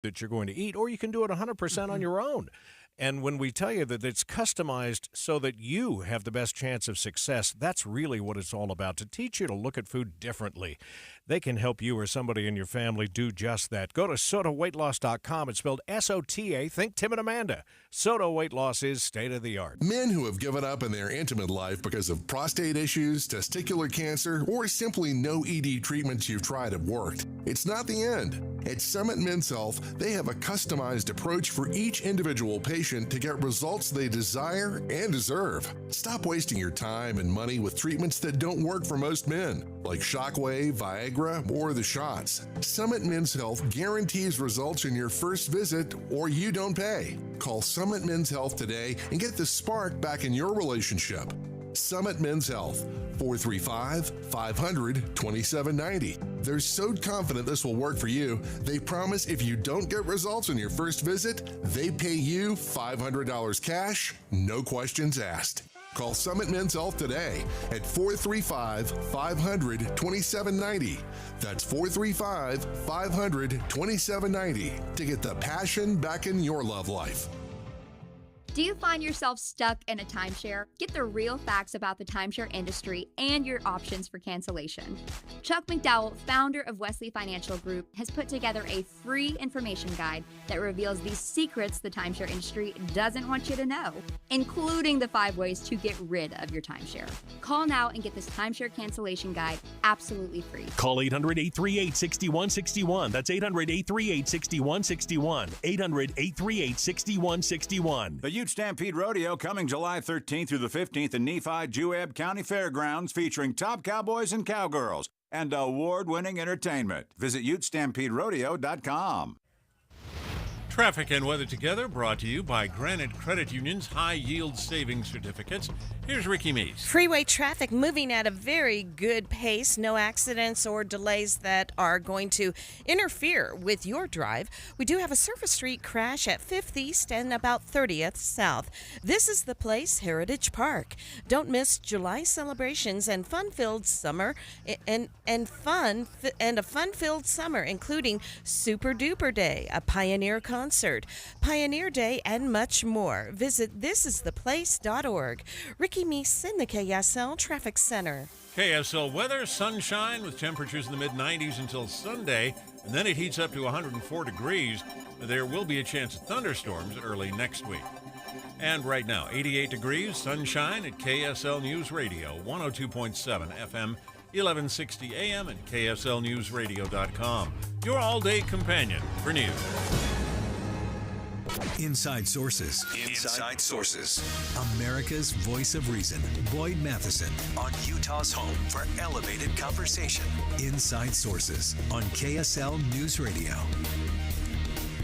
that you're going to eat, or you can do it 100% on your own. And when we tell you that it's customized so that you have the best chance of success, that's really what it's all about, to teach you to look at food differently. They can help you or somebody in your family do just that. Go to SotaWeightLoss.com. It's spelled S-O-T-A. Think Tim and Amanda. Soto Weight Loss is state-of-the-art. Men who have given up in their intimate life because of prostate issues, testicular cancer, or simply no ED treatments you've tried have worked. It's not the end. At Summit Men's Health, they have a customized approach for each individual patient to get results they desire and deserve. Stop wasting your time and money with treatments that don't work for most men, like Shockwave, Viagra, or the shots. Summit Men's Health guarantees results in your first visit, or you don't pay. Call Summit Men's Health today and get the spark back in your relationship. Summit Men's Health, 435-500-2790. They're so confident this will work for you, they promise if you don't get results on your first visit, they pay you $500 cash, no questions asked. Call Summit Men's Health today at 435-500-2790. That's 435-500-2790 to get the passion back in your love life. Do you find yourself stuck in a timeshare? Get the real facts about the timeshare industry and your options for cancellation. Chuck McDowell, founder of Wesley Financial Group, has put together a free information guide that reveals the secrets the timeshare industry doesn't want you to know, including the 5 ways to get rid of your timeshare. Call now and get this timeshare cancellation guide absolutely free. Call 800-838-6161. That's 800-838-6161. 800-838-6161. The Ute Stampede Rodeo coming July 13th through the 15th in Nephi Juab County Fairgrounds, featuring top cowboys and cowgirls and award-winning entertainment. Visit UtestampedeRodeo.com. Traffic and weather together, brought to you by Granite Credit Union's high-yield savings certificates. Here's Ricky Meese. Freeway traffic moving at a very good pace. No accidents or delays that are going to interfere with your drive. We do have a surface street crash at 5th East and about 30th South. This is the place, Heritage Park. Don't miss July celebrations and fun-filled summer and a fun-filled summer, including Super Duper Day, a Pioneer concert, Pioneer Day, and much more. Visit thisistheplace.org. Ricky Meese in the KSL Traffic Center. KSL weather, sunshine with temperatures in the mid-90s until Sunday, and then it heats up to 104 degrees. There will be a chance of thunderstorms early next week. And right now, 88 degrees, sunshine at KSL News Radio, 102.7 FM, 1160 AM, and KSLNewsRadio.com. Your all-day companion for news. Inside Sources. Inside Sources. America's voice of reason. Boyd Matheson on Utah's home for elevated conversation. Inside Sources on KSL News Radio.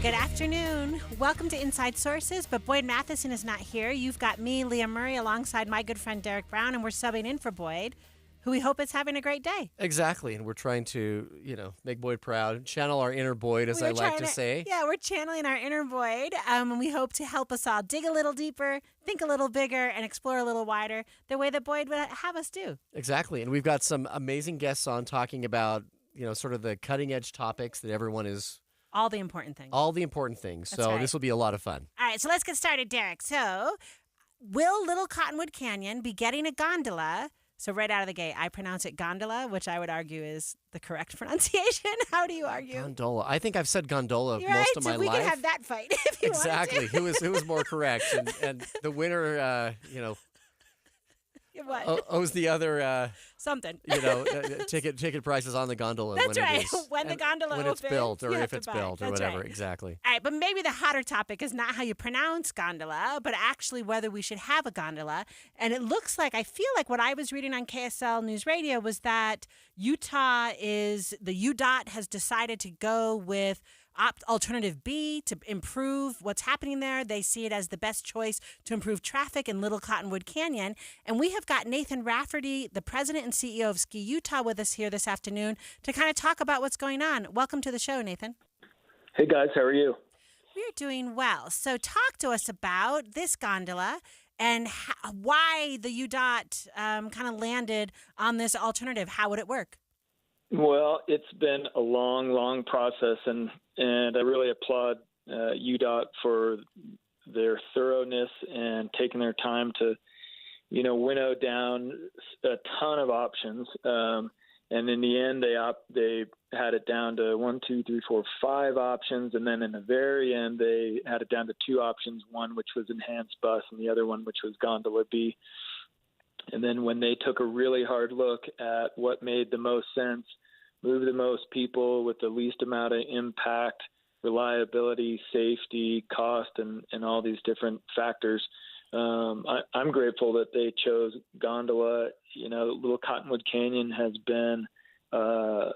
Good afternoon. Welcome to Inside Sources, but Boyd Matheson is not here. You've got me, Leah Murray, alongside my good friend Derek Brown, and we're subbing in for Boyd, who we hope is having a great day. Exactly, and we're trying to, make Boyd proud, channel our inner Boyd, as I like to say. Yeah, we're channeling our inner Boyd, and we hope to help us all dig a little deeper, think a little bigger, and explore a little wider, the way that Boyd would have us do. Exactly, and we've got some amazing guests on talking about, sort of the cutting-edge topics that everyone is... All the important things. All the important things. That's so right. This will be a lot of fun. All right, so let's get started, Derek. So, will Little Cottonwood Canyon be getting a gondola? So right out of the gate, I pronounce it gondola, which I would argue is the correct pronunciation. How do you argue? Gondola. I think I've said gondola You're most right, of so my we life. can have that fight if you exactly. wanted to. Who was more correct? And the winner, What? owes the other something. Ticket prices on the gondola. That's when right. It is, when the gondola when it's opens, built, or you have if to it's buy. built, or That's whatever. right. Exactly. All right, but maybe the hotter topic is not how you pronounce gondola, but actually whether we should have a gondola. And it looks like, I feel like what I was reading on KSL News Radio was that the UDOT has decided to go with alternative B to improve what's happening there. They see it as the best choice to improve traffic in Little Cottonwood Canyon. And we have got Nathan Rafferty, the president and CEO of Ski Utah, with us here this afternoon to kind of talk about what's going on. Welcome to the show, Nathan. Hey, guys. How are you? We're doing well. So talk to us about this gondola and why the UDOT kind of landed on this alternative. How would it work? Well, it's been a long, long process, and I really applaud UDOT for their thoroughness and taking their time to, winnow down a ton of options. And in the end, they had it down to 1, 2, 3, 4, 5 options, and then in the very end, they had it down to 2 options. One which was enhanced bus, and the other one which was gondola B. And then when they took a really hard look at what made the most sense, move the most people with the least amount of impact, reliability, safety, cost, and all these different factors, I'm grateful that they chose gondola. Little Cottonwood Canyon has been a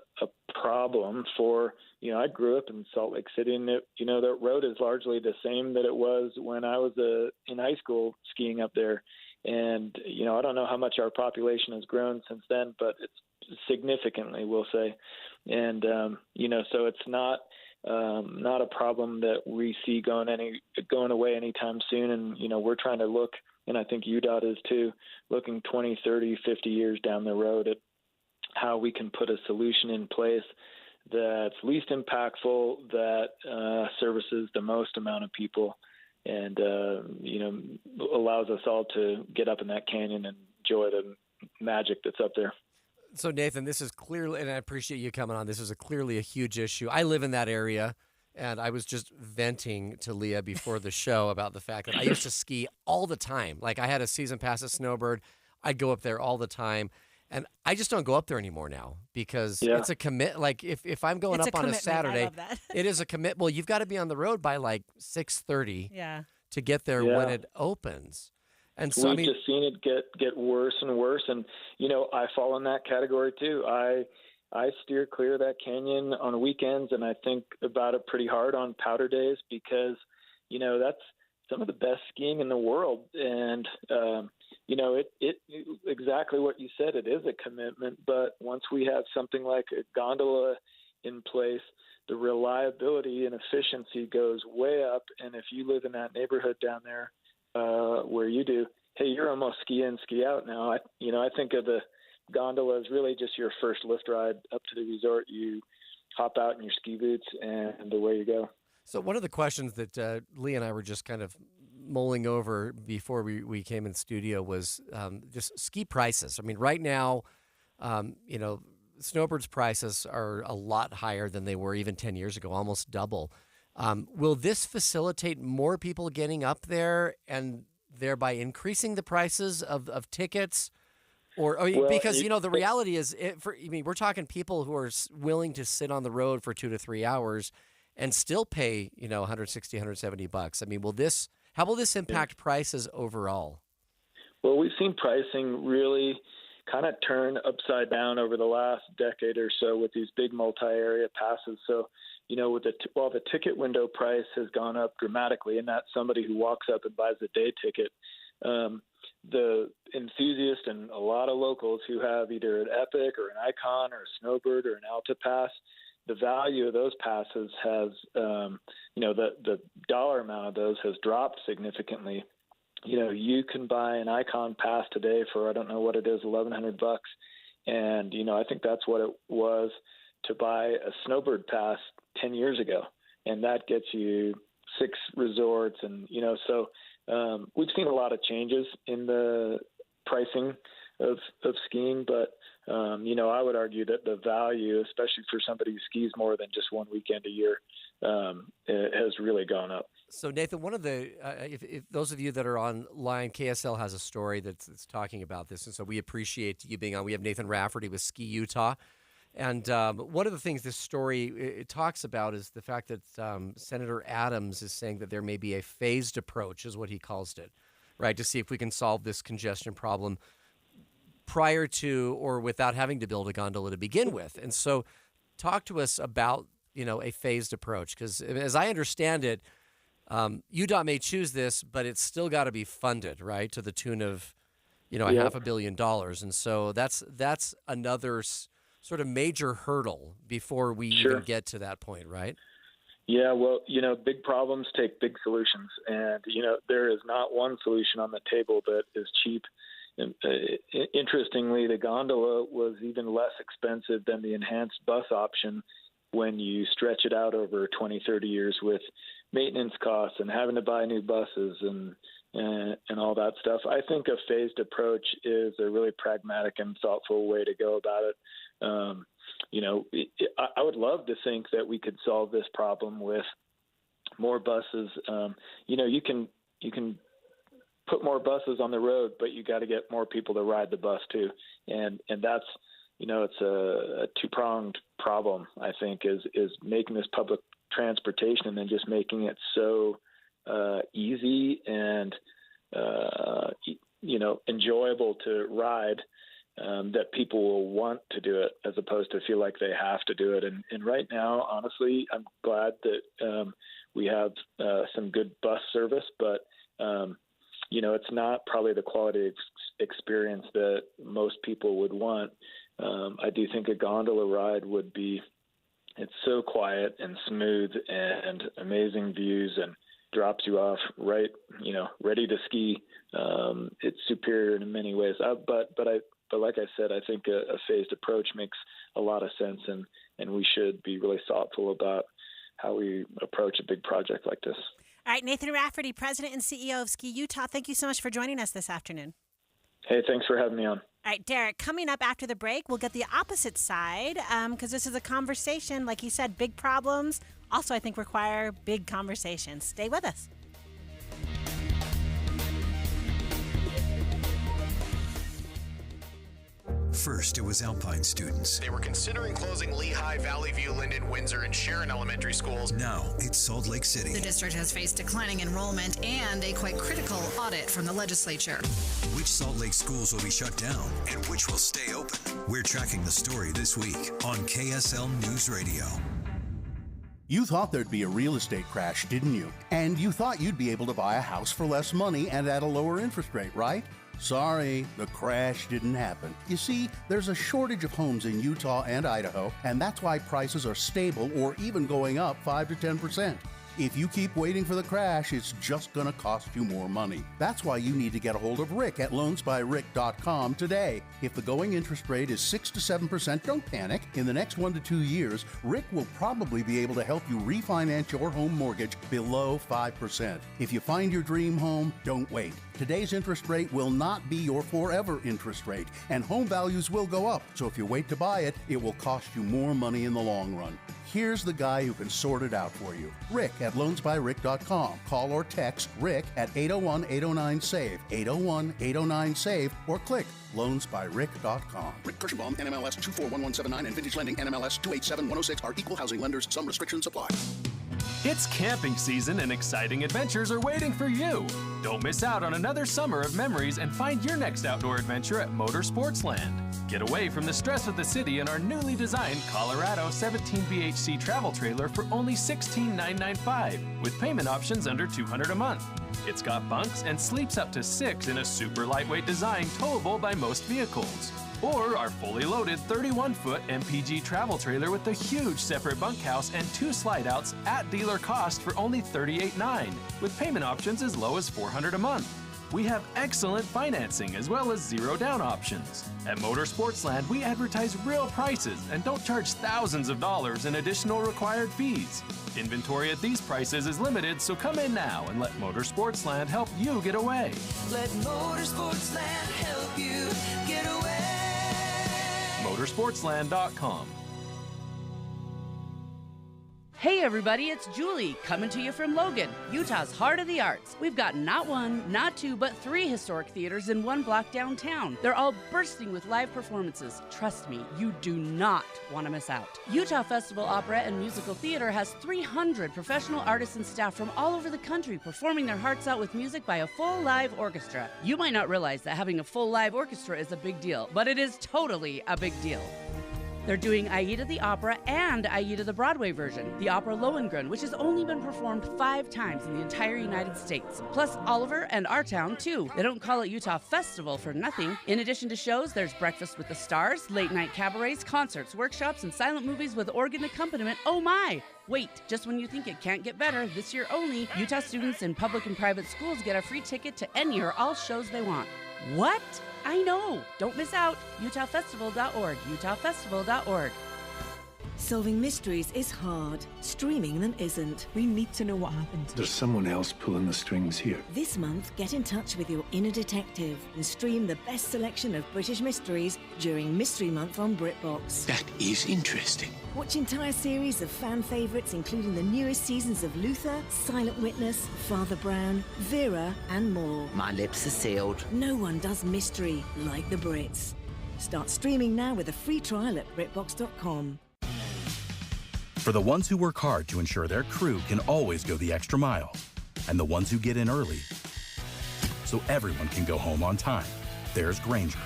problem for, I grew up in Salt Lake City, and that road is largely the same that it was when I was in high school skiing up there. And, I don't know how much our population has grown since then, but it's significantly, we'll say. And, so it's not a problem that we see going away anytime soon. And, we're trying to look, and I think UDOT is too, looking 20, 30, 50 years down the road at how we can put a solution in place that's least impactful, that services the most amount of people, and allows us all to get up in that canyon and enjoy the magic that's up there. So Nathan, this is clearly, and I appreciate you coming on, this is clearly a huge issue. I live in that area, and I was just venting to Leah before the show about the fact that I used to ski all the time. Like, I had a season pass at Snowbird. I'd go up there all the time. And I just don't go up there anymore now because it's a commit. Like, if I'm going up on a Saturday, it is a commit. Well, you've got to be on the road by like 6:30 to get there when it opens. And so we've just seen it get worse and worse. And, I fall in that category too. I steer clear of that canyon on weekends, and I think about it pretty hard on powder days because, that's some of the best skiing in the world. And, it exactly what you said, it is a commitment. But once we have something like a gondola in place, the reliability and efficiency goes way up. And if you live in that neighborhood down there where you do, hey, you're almost ski in, ski out now. I think of the gondola as really just your first lift ride up to the resort. You hop out in your ski boots and away you go. So one of the questions that Leah and I were just kind of mulling over before we came in studio was just ski prices. I mean, right now, Snowbird's prices are a lot higher than they were even 10 years ago, almost double. Will this facilitate more people getting up there and thereby increasing the prices of tickets? Because the reality is, we're talking people who are willing to sit on the road for 2 to 3 hours and still pay, $160, $170. I mean, how will this impact prices overall? Well, we've seen pricing really kind of turn upside down over the last decade or so with these big multi-area passes. So, while the ticket window price has gone up dramatically, and that's somebody who walks up and buys a day ticket, the enthusiast and a lot of locals who have either an Epic or an Icon or a Snowbird or an Alta Pass, the value of those passes has, the dollar amount of those has dropped significantly. You can buy an Icon pass today for, I don't know what it is, $1,100. And, I think that's what it was to buy a Snowbird pass 10 years ago. And that gets you 6 resorts. And, we've seen a lot of changes in the pricing of skiing, but I would argue that the value, especially for somebody who skis more than just one weekend a year, has really gone up. So Nathan, one of the if those of you that are online, KSL has a story that's talking about this, and so we appreciate you being on. We have Nathan Rafferty with Ski Utah, and one of the things this story it talks about is the fact that Senator Adams is saying that there may be a phased approach, is what he calls it, right, to see if we can solve this congestion problem prior to or without having to build a gondola to begin with. And so talk to us about, a phased approach, because as I understand it, UDOT may choose this, but it's still got to be funded, right, to the tune of, $500 million. And so that's another sort of major hurdle before we even get to that point, right? Yeah, well, big problems take big solutions. And, there is not one solution on the table that is cheap interestingly, the gondola was even less expensive than the enhanced bus option when you stretch it out over 20, 30 years with maintenance costs and having to buy new buses and all that stuff. I think a phased approach is a really pragmatic and thoughtful way to go about it. I would love to think that we could solve this problem with more buses. You can put more buses on the road, but you got to get more people to ride the bus too. And that's, it's a two-pronged problem, I think, is making this public transportation and then just making it so easy and, enjoyable to ride, that people will want to do it as opposed to feel like they have to do it. And right now, honestly, I'm glad that we have some good bus service, but it's not probably the quality experience that most people would want. I do think a gondola ride would be, it's so quiet and smooth and amazing views and drops you off right, ready to ski. It's superior in many ways. But like I said, I think a phased approach makes a lot of sense, and we should be really thoughtful about how we approach a big project like this. All right, Nathan Rafferty, President and CEO of Ski Utah, thank you so much for joining us this afternoon. Hey, thanks for having me on. All right, Derek, coming up after the break, we'll get the opposite side because this is a conversation, like he said, big problems also, I think, require big conversations. Stay with us. First, it was Alpine students. They were considering closing Lehigh, Valley View, Linden, Windsor, and Sharon elementary schools. Now, it's Salt Lake City. The district has faced declining enrollment and a quite critical audit from the legislature. Which Salt Lake schools will be shut down and which will stay open? We're tracking the story this week on KSL News Radio. You thought there'd be a real estate crash, didn't you? And you thought you'd be able to buy a house for less money and at a lower interest rate, right? Sorry, the crash didn't happen. You see, there's a shortage of homes in Utah and Idaho, and that's why prices are stable or even going up 5 to 10%. If you keep waiting for the crash, it's just going to cost you more money. That's why you need to get a hold of Rick at loansbyrick.com today. If the going interest rate is 6 to 7%, don't panic. In the next 1 to 2 years, Rick will probably be able to help you refinance your home mortgage below 5%. If you find your dream home, don't wait. Today's interest rate will not be your forever interest rate, and home values will go up. So if you wait to buy it, it will cost you more money in the long run. Here's the guy who can sort it out for you. Rick at loansbyrick.com. Call or text Rick at 801-809-SAVE, 801-809-SAVE, or click loansbyrick.com. Rick Kirschenbaum, NMLS 241179, and Vintage Lending, NMLS 287106 are equal housing lenders. Some restrictions apply. It's camping season and exciting adventures are waiting for you. Don't miss out on another summer of memories and find your next outdoor adventure at Motorsportsland. Get away from the stress of the city in our newly designed Colorado 17 BHC travel trailer for only $16,995 with payment options under $200 a month. It's got bunks and sleeps up to 6 in a super lightweight design towable by most vehicles. Or our fully loaded 31-foot MPG travel trailer with a huge separate bunkhouse and 2 slide-outs at dealer cost for only $38,900 with payment options as low as $400 a month. We have excellent financing as well as zero down options. At Motorsportsland, we advertise real prices and don't charge thousands of dollars in additional required fees. Inventory at these prices is limited, so come in now and let Motorsportsland help you get away. Let Motorsportsland help you get away. Motorsportsland.com. Hey everybody, it's Julie coming to you from Logan, Utah's heart of the arts. We've got not 1, not 2, but 3 historic theaters in 1 block downtown. They're all bursting with live performances. Trust me, you do not want to miss out. Utah Festival Opera and Musical Theater has 300 professional artists and staff from all over the country performing their hearts out with music by a full live orchestra. You might not realize that having a full live orchestra is a big deal, but it is totally a big deal. They're doing Aida the Opera and Aida the Broadway version, the opera Lohengrin, which has only been performed 5 times in the entire United States, plus Oliver and Our Town, too. They don't call it Utah Festival for nothing. In addition to shows, there's Breakfast with the Stars, late-night cabarets, concerts, workshops, and silent movies with organ accompaniment. Oh my! Wait, just when you think it can't get better, this year only, Utah students in public and private schools get a free ticket to any or all shows they want. What? I know. Don't miss out. UtahFestival.org. UtahFestival.org. Solving mysteries is hard. Streaming them isn't. We need to know what happened. There's someone else pulling the strings here. This month, get in touch with your inner detective and stream the best selection of British mysteries during Mystery Month on BritBox. That is interesting. Watch entire series of fan favourites, including the newest seasons of Luther, Silent Witness, Father Brown, Vera, and more. My lips are sealed. No one does mystery like the Brits. Start streaming now with a free trial at BritBox.com. For the ones who work hard to ensure their crew can always go the extra mile, and the ones who get in early so everyone can go home on time, there's Grainger,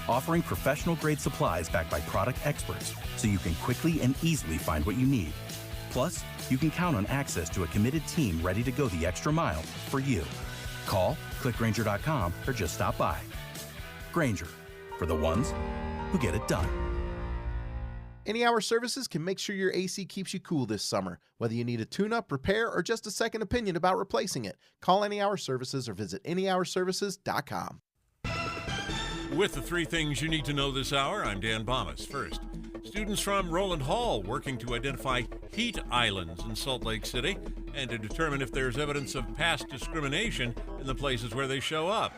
offering professional-grade supplies backed by product experts so you can quickly and easily find what you need. Plus, you can count on access to a committed team ready to go the extra mile for you. Call, click Grainger.com, or just stop by. Grainger, for the ones who get it done. Any Hour Services can make sure your AC keeps you cool this summer. Whether you need a tune-up, repair, or just a second opinion about replacing it, call Any Hour Services or visit anyhourservices.com. With the 3 things you need to know this hour, I'm Dan Bomas. First, students from Roland Hall working to identify heat islands in Salt Lake City and to determine if there's evidence of past discrimination in the places where they show up.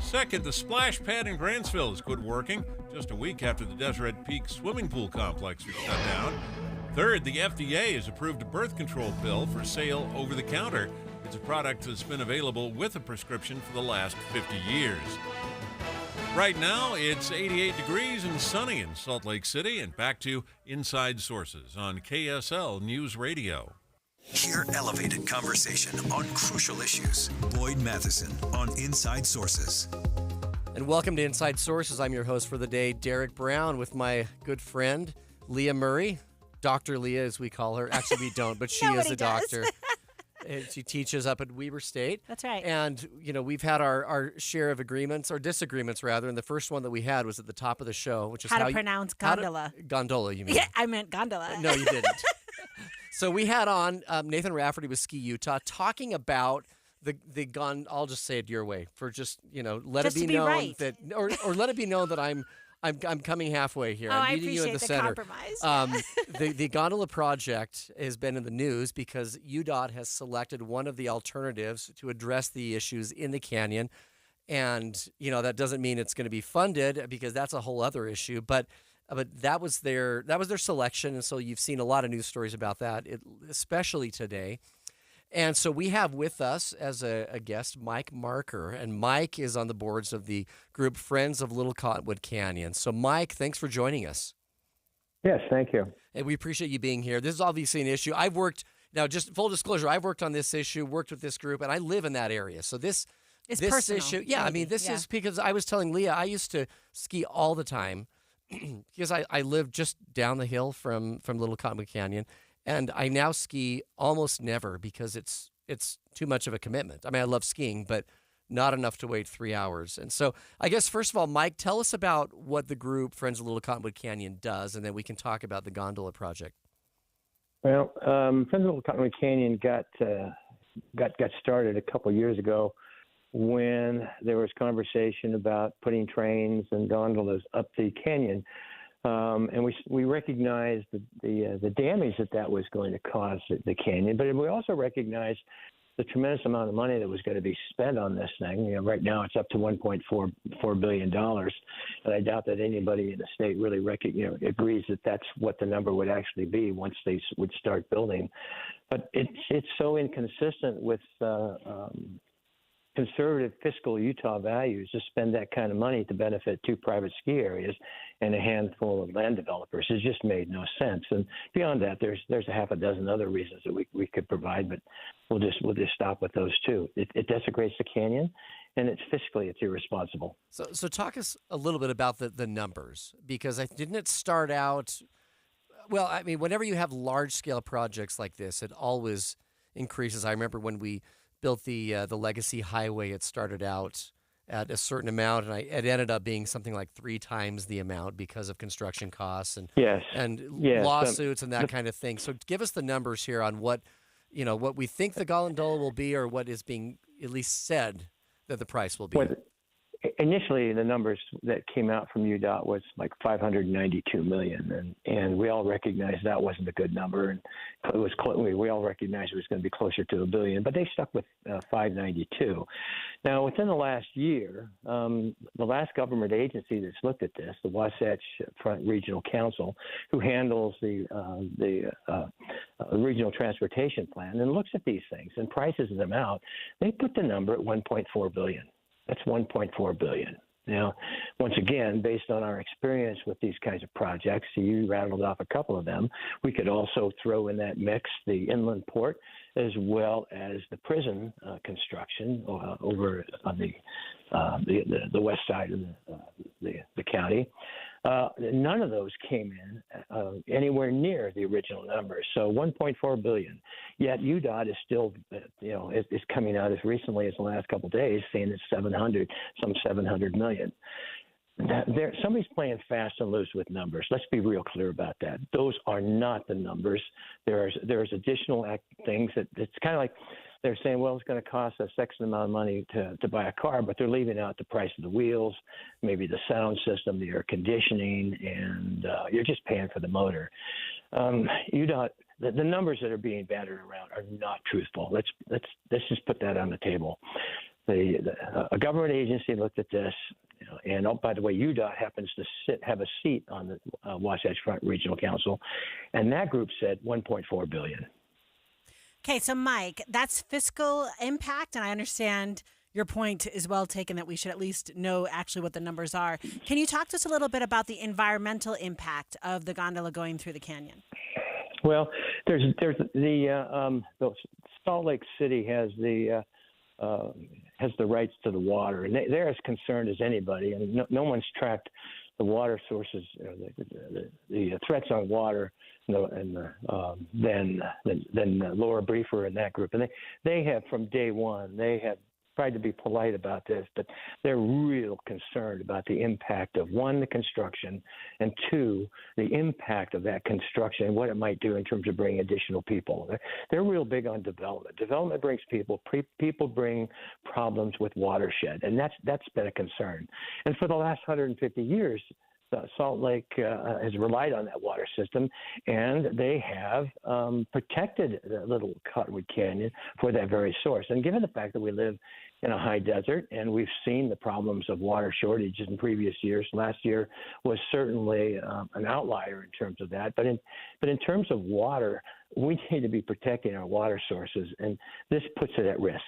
Second, the splash pad in Grantsville has quit working just a week after the Deseret Peak swimming pool complex was shut down. Third, the FDA has approved a birth control pill for sale over the counter. It's a product that's been available with a prescription for the last 50 years. Right now, it's 88 degrees and sunny in Salt Lake City, and back to Inside Sources on KSL News Radio. Hear elevated conversation on crucial issues. Boyd Matheson on Inside Sources. And welcome to Inside Sources. I'm your host for the day, Derek Brown, with my good friend, Leah Murray. Dr. Leah, as we call her. Actually, we don't, but she is a doctor. And she teaches up at Weber State. That's right. And, you know, we've had our share of agreements, or disagreements, rather. And the first one that we had was at the top of the show, which is how to pronounce gondola. Gondola, you mean? Yeah, I meant gondola. No, you didn't. So we had on Nathan Rafferty with Ski Utah talking about the gun. I'll just say it your way for just, you know, let just it be known right. that, or let it be known that I'm coming halfway here. I'm meeting you in the center. Compromise. The gondola project has been in the news because UDOT has selected one of the alternatives to address the issues in the canyon. And, you know, that doesn't mean it's going to be funded, because that's a whole other issue. But that was their selection. And so you've seen a lot of news stories about that, especially today. And so we have with us as a guest Mike Marker, and Mike is on the boards of the group Friends of Little Cottonwood Canyon. So Mike, thanks for joining us. Yes, thank you. And we appreciate you being here. This is obviously an issue. I've worked, now just full disclosure, I've worked on this issue, worked with this group, and I live in that area. So this personal, issue, yeah, maybe. I mean, this is because I was telling Leah, I used to ski all the time because I live just down the hill from Little Cottonwood Canyon. And I now ski almost never because it's too much of a commitment. I mean, I love skiing, but not enough to wait 3 hours. And so I guess, first of all, Mike, tell us about what the group Friends of Little Cottonwood Canyon does, and then we can talk about the gondola project. Well, Friends of Little Cottonwood Canyon got started a couple years ago when there was conversation about putting trains and gondolas up the canyon. And we recognized the damage that was going to cause the canyon, but we also recognized the tremendous amount of money that was going to be spent on this thing. You know, right now it's up to $1.4 billion, and I doubt that anybody in the state really agrees that that's what the number would actually be once they would start building. But it's so inconsistent with conservative fiscal Utah values to spend that kind of money to benefit 2 private ski areas and a handful of land developers. It just made no sense. And beyond that, there's a half a dozen other reasons that we could provide, but we'll just stop with those 2. It desecrates the canyon, and it's irresponsible. So talk us a little bit about the numbers, because didn't it start out? Well, I mean, whenever you have large scale projects like this, it always increases. I remember when we built the Legacy Highway, it started out at a certain amount, and it ended up being something like 3 times the amount because of construction costs and lawsuits and that kind of thing. So give us the numbers here on what we think the gondola will be, or what is being at least said that the price will be. Initially, the numbers that came out from UDOT was like 592 million, and we all recognized that wasn't a good number, and it was we all recognized it was going to be closer to $1 billion, but they stuck with 592. Now, within the last year, the last government agency that's looked at this, the Wasatch Front Regional Council, who handles the regional transportation plan and looks at these things and prices them out, they put the number at 1.4 billion. That's 1.4 billion. Now, once again, based on our experience with these kinds of projects, you rattled off a couple of them. We could also throw in that mix the inland port as well as the prison construction over on the west side of the county. None of those came in anywhere near the original numbers. So 1.4 billion. Yet UDOT is still, is coming out as recently as the last couple of days, saying it's 700 million. Somebody's playing fast and loose with numbers. Let's be real clear about that. Those are not the numbers. There's additional things that it's kind of like they're saying, well, it's going to cost us X amount of money to buy a car, but they're leaving out the price of the wheels, maybe the sound system, the air conditioning, and you're just paying for the motor. UDOT, the numbers that are being battered around are not truthful. Let's just put that on the table. A government agency looked at this, and by the way, UDOT happens to have a seat on the Wasatch Front Regional Council, and that group said 1.4 billion. Okay, so Mike, that's fiscal impact, and I understand your point is well taken that we should at least know actually what the numbers are. Can you talk to us a little bit about the environmental impact of the gondola going through the canyon? Well, there's the Salt Lake City has the rights to the water, and they're as concerned as anybody. And no one's tracked the water sources, the threats on water, than Laura Briefer and that group. And they have from day one, they have tried to be polite about this, but they're real concerned about the impact of, one, the construction, and two, the impact of that construction and what it might do in terms of bringing additional people. They're real big on development. Development brings people. People bring problems with watershed, and that's been a concern. And for the last 150 years, Salt Lake has relied on that water system, and they have protected the Little Cottonwood Canyon for that very source. And given the fact that we live in a high desert and we've seen the problems of water shortages in previous years, last year was certainly an outlier in terms of that. But in terms of water, we need to be protecting our water sources, and this puts it at risk.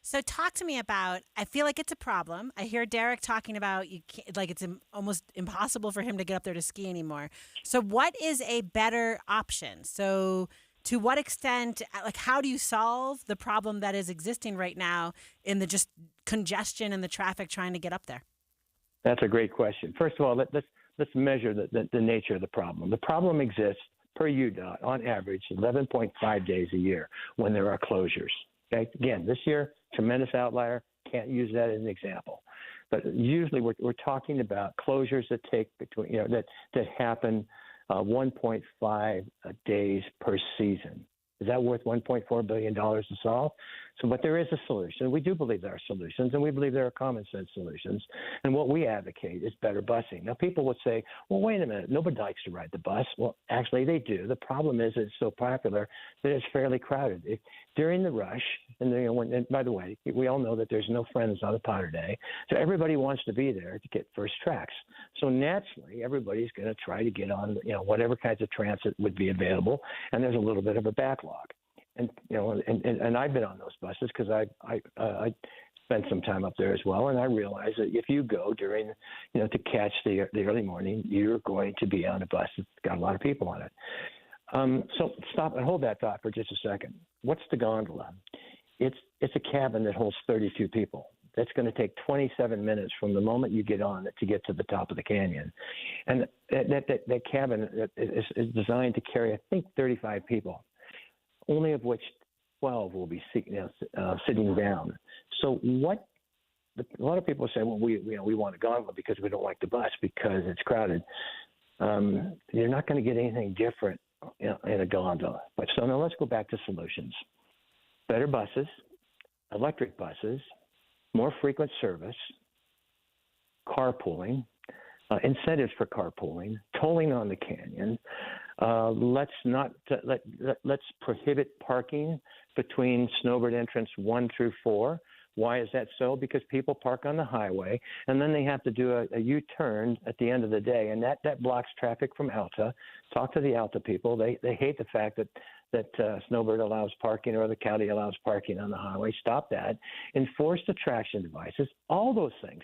So talk to me about, I feel like it's a problem. I hear Derek talking about it's almost impossible for him to get up there to ski anymore. So what is a better option? So to what extent, how do you solve the problem that is existing right now in the just congestion and the traffic trying to get up there? That's a great question. First of all, let's measure the nature of the problem. The problem exists per UDOT on average 11.5 days a year when there are closures. Okay? Again, this year, tremendous outlier. Can't use that as an example. But usually we're talking about closures that take between, that happen 1.5 days per season. Is that worth $1.4 billion to solve? So, but there is a solution. We do believe there are solutions, and we believe there are common sense solutions. And what we advocate is better busing. Now, people would say, well, wait a minute, nobody likes to ride the bus. Well, actually, they do. The problem is it's so popular that it's fairly crowded. During the rush, and by the way, we all know that there's no friends on a Potter Day, so everybody wants to be there to get first tracks. So naturally, everybody's going to try to get on, whatever kinds of transit would be available, and there's a little bit of a backlog. And and I've been on those buses because I spent some time up there as well, and I realize that if you go during, to catch the early morning, you're going to be on a bus that's got a lot of people on it. So stop and hold that thought for just a second. What's the gondola? It's a cabin that holds 32 people. That's going to take 27 minutes from the moment you get on it to get to the top of the canyon. And that cabin is designed to carry, I think, 35 people, only of which 12 will be sitting down. So a lot of people say, well, we want a gondola because we don't like the bus because it's crowded. You're not going to get anything different in a gondola. But so now let's go back to solutions. Better buses, electric buses, more frequent service, carpooling, incentives for carpooling, tolling on the canyon. Let's prohibit parking between snowbird entrance 1 through 4. Why is that so? Because people park on the highway, and then they have to do a U-turn at the end of the day, and that blocks traffic from Alta. Talk to the Alta people. They hate the fact that Snowbird allows parking or the county allows parking on the highway. Stop that. Enforce the traction devices. All those things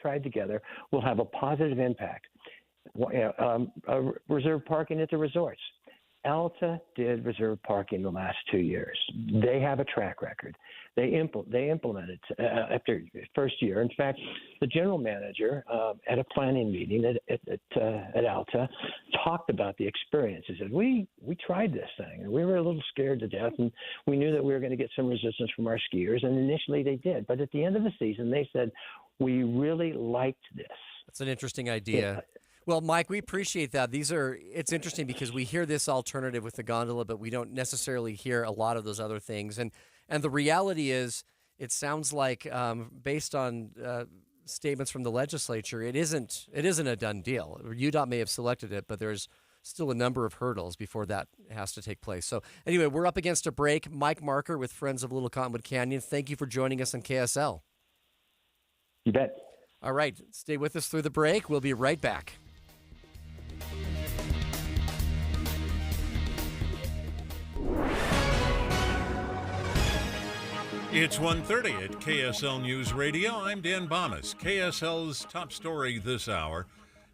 tried together will have a positive impact. Reserve parking at the resorts. Alta did reserve parking the last 2 years. They have a track record. They implemented after first year. In fact, the general manager at a planning meeting at Alta talked about the experience. He said, we tried this thing, and we were a little scared to death, and we knew that we were going to get some resistance from our skiers, and initially they did. But at the end of the season, they said, we really liked this. That's an interesting idea. Well, Mike, we appreciate that. It's interesting because we hear this alternative with the gondola, but we don't necessarily hear a lot of those other things. And the reality is, it sounds like, based on statements from the legislature, it isn't a done deal. UDOT may have selected it, but there's still a number of hurdles before that has to take place. So anyway, we're up against a break. Mike Marker with Friends of Little Cottonwood Canyon, thank you for joining us on KSL. You bet. All right, stay with us through the break. We'll be right back. It's 1:30 at KSL News Radio. I'm Dan Bomas. KSL's top story this hour.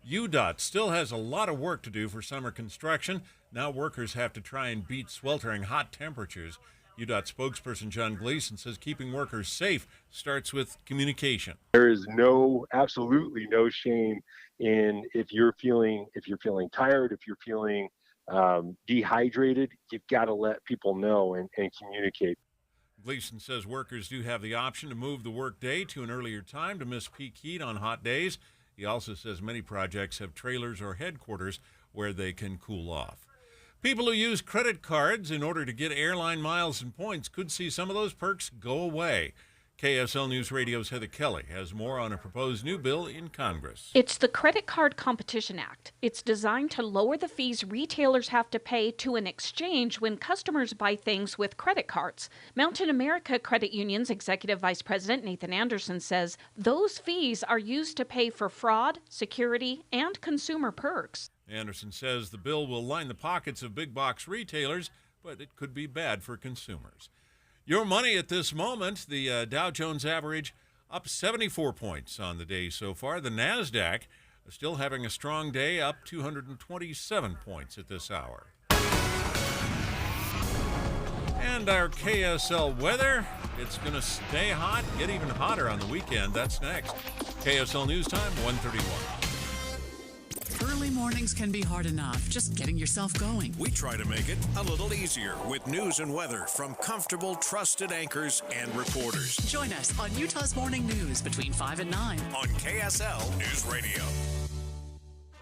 UDOT still has a lot of work to do for summer construction. Now workers have to try and beat sweltering hot temperatures. UDOT spokesperson John Gleason says keeping workers safe starts with communication. There is absolutely no shame in if you're feeling tired, if you're feeling dehydrated, you've got to let people know and communicate. Gleason says workers do have the option to move the workday to an earlier time to miss peak heat on hot days. He also says many projects have trailers or headquarters where they can cool off. People who use credit cards in order to get airline miles and points could see some of those perks go away. KSL News Radio's Heather Kelly has more on a proposed new bill in Congress. It's the Credit Card Competition Act. It's designed to lower the fees retailers have to pay to an exchange when customers buy things with credit cards. Mountain America Credit Union's Executive Vice President Nathan Anderson says those fees are used to pay for fraud, security, and consumer perks. Anderson says the bill will line the pockets of big box retailers, but it could be bad for consumers. Your money at this moment, the Dow Jones average up 74 points on the day so far. The NASDAQ still having a strong day, up 227 points at this hour. And our KSL weather, it's going to stay hot, get even hotter on the weekend. That's next. KSL News Time, 1:31. Early mornings can be hard enough, just getting yourself going. We try to make it a little easier with news and weather from comfortable, trusted anchors and reporters. Join us on Utah's Morning News between 5 and 9 on KSL News Radio.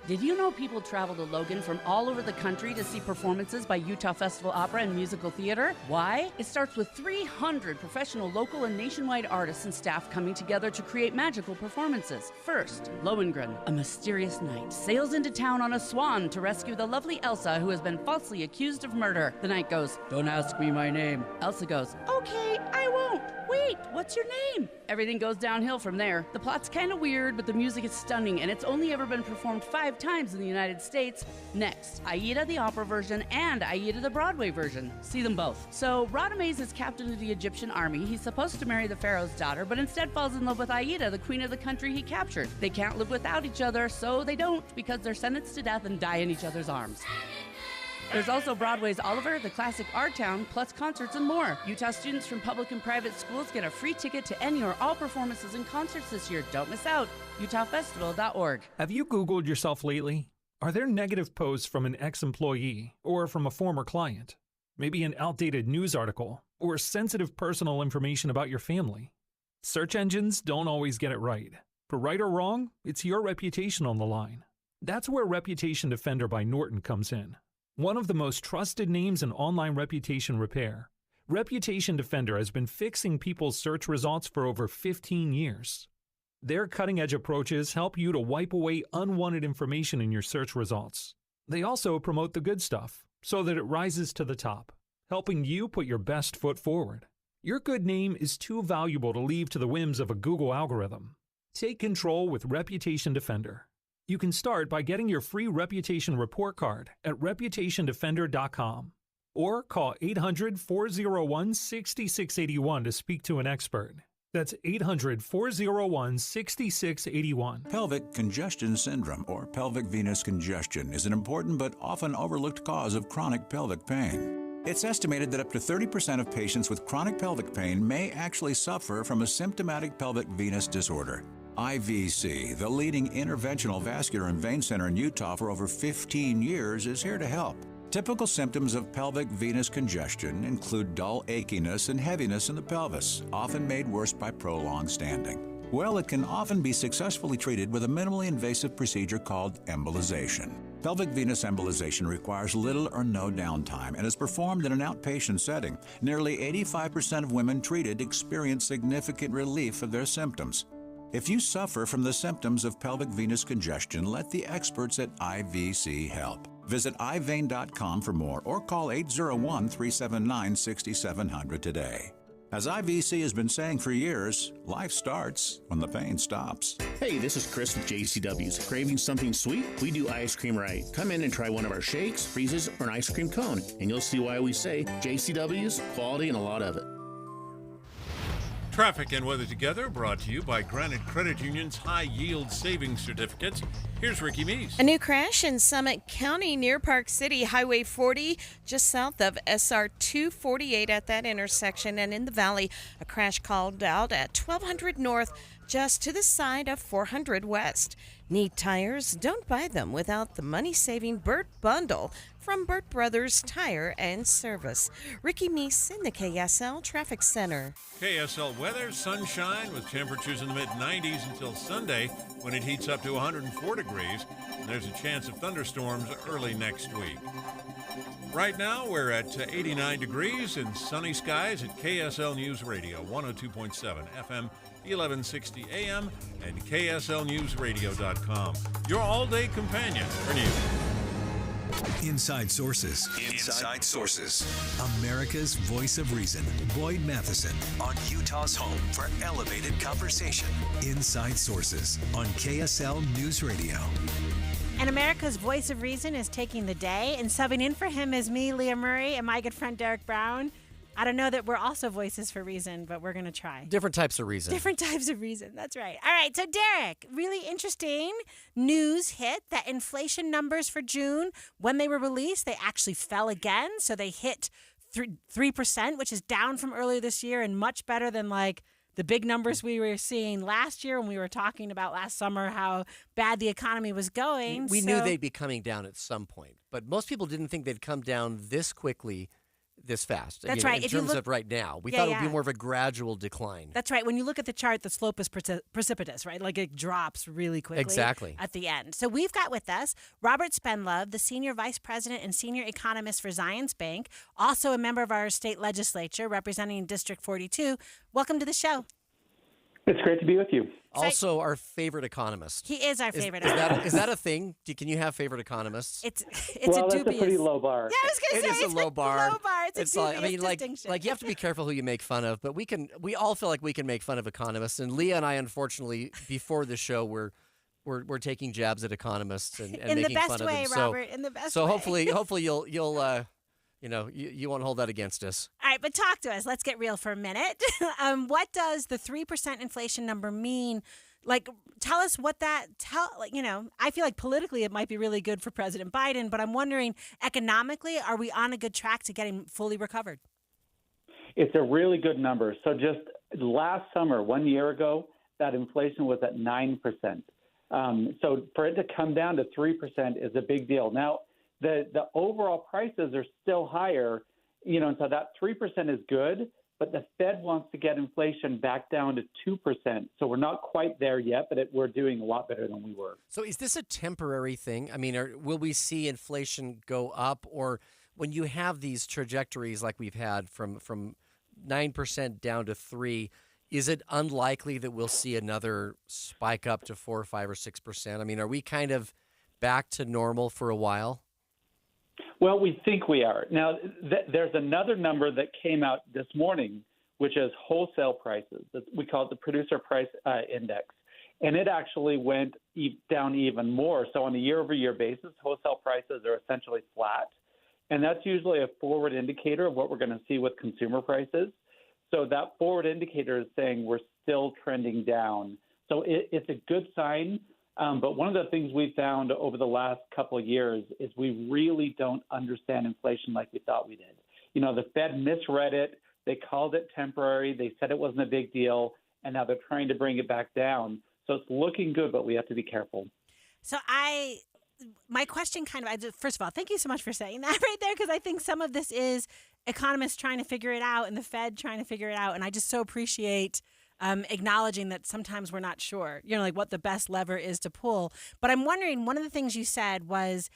Did you know people travel to Logan from all over the country to see performances by Utah Festival Opera and Musical Theater? Why? It starts with 300 professional local and nationwide artists and staff coming together to create magical performances. First, Lohengrin, a mysterious knight, sails into town on a swan to rescue the lovely Elsa, who has been falsely accused of murder. The knight goes, "Don't ask me my name." Elsa goes, "Okay, I won't. Wait, what's your name?" Everything goes downhill from there. The plot's kind of weird, but the music is stunning, and it's only ever been performed 5 times in the United States. Next, Aida the opera version and Aida the Broadway version. See them both. So, Radames is captain of the Egyptian army. He's supposed to marry the pharaoh's daughter, but instead falls in love with Aida, the queen of the country he captured. They can't live without each other, so they don't, because they're sentenced to death and die in each other's arms. There's also Broadway's Oliver, the classic Our Town, plus concerts and more. Utah students from public and private schools get a free ticket to any or all performances and concerts this year. Don't miss out. UtahFestival.org. Have you Googled yourself lately? Are there negative posts from an ex-employee or from a former client? Maybe an outdated news article or sensitive personal information about your family? Search engines don't always get it right. For right or wrong, it's your reputation on the line. That's where Reputation Defender by Norton comes in. One of the most trusted names in online reputation repair, Reputation Defender has been fixing people's search results for over 15 years. Their cutting-edge approaches help you to wipe away unwanted information in your search results. They also promote the good stuff so that it rises to the top, helping you put your best foot forward. Your good name is too valuable to leave to the whims of a Google algorithm. Take control with Reputation Defender. You can start by getting your free reputation report card at reputationdefender.com or call 800-401-6681 to speak to an expert. That's 800-401-6681. Pelvic congestion syndrome, or pelvic venous congestion, is an important but often overlooked cause of chronic pelvic pain. It's estimated that up to 30% of patients with chronic pelvic pain may actually suffer from a symptomatic pelvic venous disorder. IVC, the leading interventional vascular and vein center in Utah for over 15 years, is here to help. Typical symptoms of pelvic venous congestion include dull achiness and heaviness in the pelvis, often made worse by prolonged standing. Well, it can often be successfully treated with a minimally invasive procedure called embolization. Pelvic venous embolization requires little or no downtime and is performed in an outpatient setting. Nearly 85% of women treated experience significant relief of their symptoms. If you suffer from the symptoms of pelvic venous congestion, let the experts at IVC help. Visit ivein.com for more or call 801-379-6700 today. As IVC has been saying for years, life starts when the pain stops. Hey, this is Chris with JCW's. Craving something sweet? We do ice cream right. Come in and try one of our shakes, freezes, or an ice cream cone, and you'll see why we say JCW's, quality and a lot of it. Traffic and weather together, brought to you by Granite Credit Union's high-yield savings certificates. Here's Ricky Meese. A new crash in Summit County near Park City, Highway 40, just south of SR 248 at that intersection. And in the valley, a crash called out at 1200 North, just to the side of 400 West. Need tires? Don't buy them without the money-saving Burt Bundle from Burt Brothers Tire and Service. Ricky Meese in the KSL Traffic Center. KSL weather, sunshine with temperatures in the mid-90s until Sunday when it heats up to 104 degrees. And there's a chance of thunderstorms early next week. Right now, we're at 89 degrees and sunny skies at KSL News Radio, 102.7 FM, 1160 AM, and KSLNewsRadio.com. Your all-day companion for news. Inside Sources. Inside Sources. America's voice of reason. Boyd Matheson. On Utah's home for elevated conversation. Inside Sources on KSL News Radio. And America's voice of reason is taking the day, and subbing in for him is me, Leah Murray, and my good friend Derek Brown. I don't know that we're also voices for reason, but we're going to try. Different types of reason. Different types of reason. That's right. All right. So, Derek, really interesting news hit that inflation numbers for June, when they were released, they actually fell again. So they hit 3%, which is down from earlier this year and much better than like the big numbers we were seeing last year when we were talking about last summer how bad the economy was going. We knew they'd be coming down at some point, but most people didn't think they'd come down this quickly, this fast. That's right. In terms of right now. We thought it would be more of a gradual decline. That's right. When you look at the chart, the slope is precipitous, right? Like it drops really quickly at the end. So we've got with us Robert Spenlove, the Senior Vice President and Senior Economist for Zions Bank, also a member of our state legislature representing District 42. Welcome to the show. It's great to be with you. Also, our favorite economist. He is our favorite economist. Is that a thing? Can you have favorite economists? It's well, a dubious. That's a pretty low bar. Yeah, I was going to say it's a low bar. Low bar. It's a dubious distinction. Like you have to be careful who you make fun of, but we all feel like we can make fun of economists. And Leah and I, unfortunately, before the show, we're taking jabs at economists and making fun of them. Robert, in the best way. So hopefully you'll you won't hold that against us. All right, but talk to us. Let's get real for a minute. What does the 3% inflation number mean? Like, tell us what that I feel like politically it might be really good for President Biden, but I'm wondering economically, are we on a good track to getting fully recovered? It's a really good number. So just last summer, 1 year ago, that inflation was at 9%. So for it to come down to 3% is a big deal. Now, the overall prices are still higher, and so that 3% is good, but the Fed wants to get inflation back down to 2%. So we're not quite there yet, but we're doing a lot better than we were. So is this a temporary thing? I mean, will we see inflation go up? Or when you have these trajectories like we've had from 9% down to 3%, is it unlikely that we'll see another spike up to 4 or 5 or 6%? I mean, are we kind of back to normal for a while? Well, we think we are. Now, there's another number that came out this morning, which is wholesale prices. We call it the producer price index. And it actually went down even more. So on a year-over-year basis, wholesale prices are essentially flat. And that's usually a forward indicator of what we're going to see with consumer prices. So that forward indicator is saying we're still trending down. So it's a good sign. But one of the things we found over the last couple of years is we really don't understand inflation like we thought we did. You know, the Fed misread it. They called it temporary. They said it wasn't a big deal. And now they're trying to bring it back down. So it's looking good, but we have to be careful. So my question first of all, thank you so much for saying that right there, because I think some of this is economists trying to figure it out and the Fed trying to figure it out. And I just so appreciate acknowledging that sometimes we're not sure, like what the best lever is to pull. But I'm wondering, one of the things you said was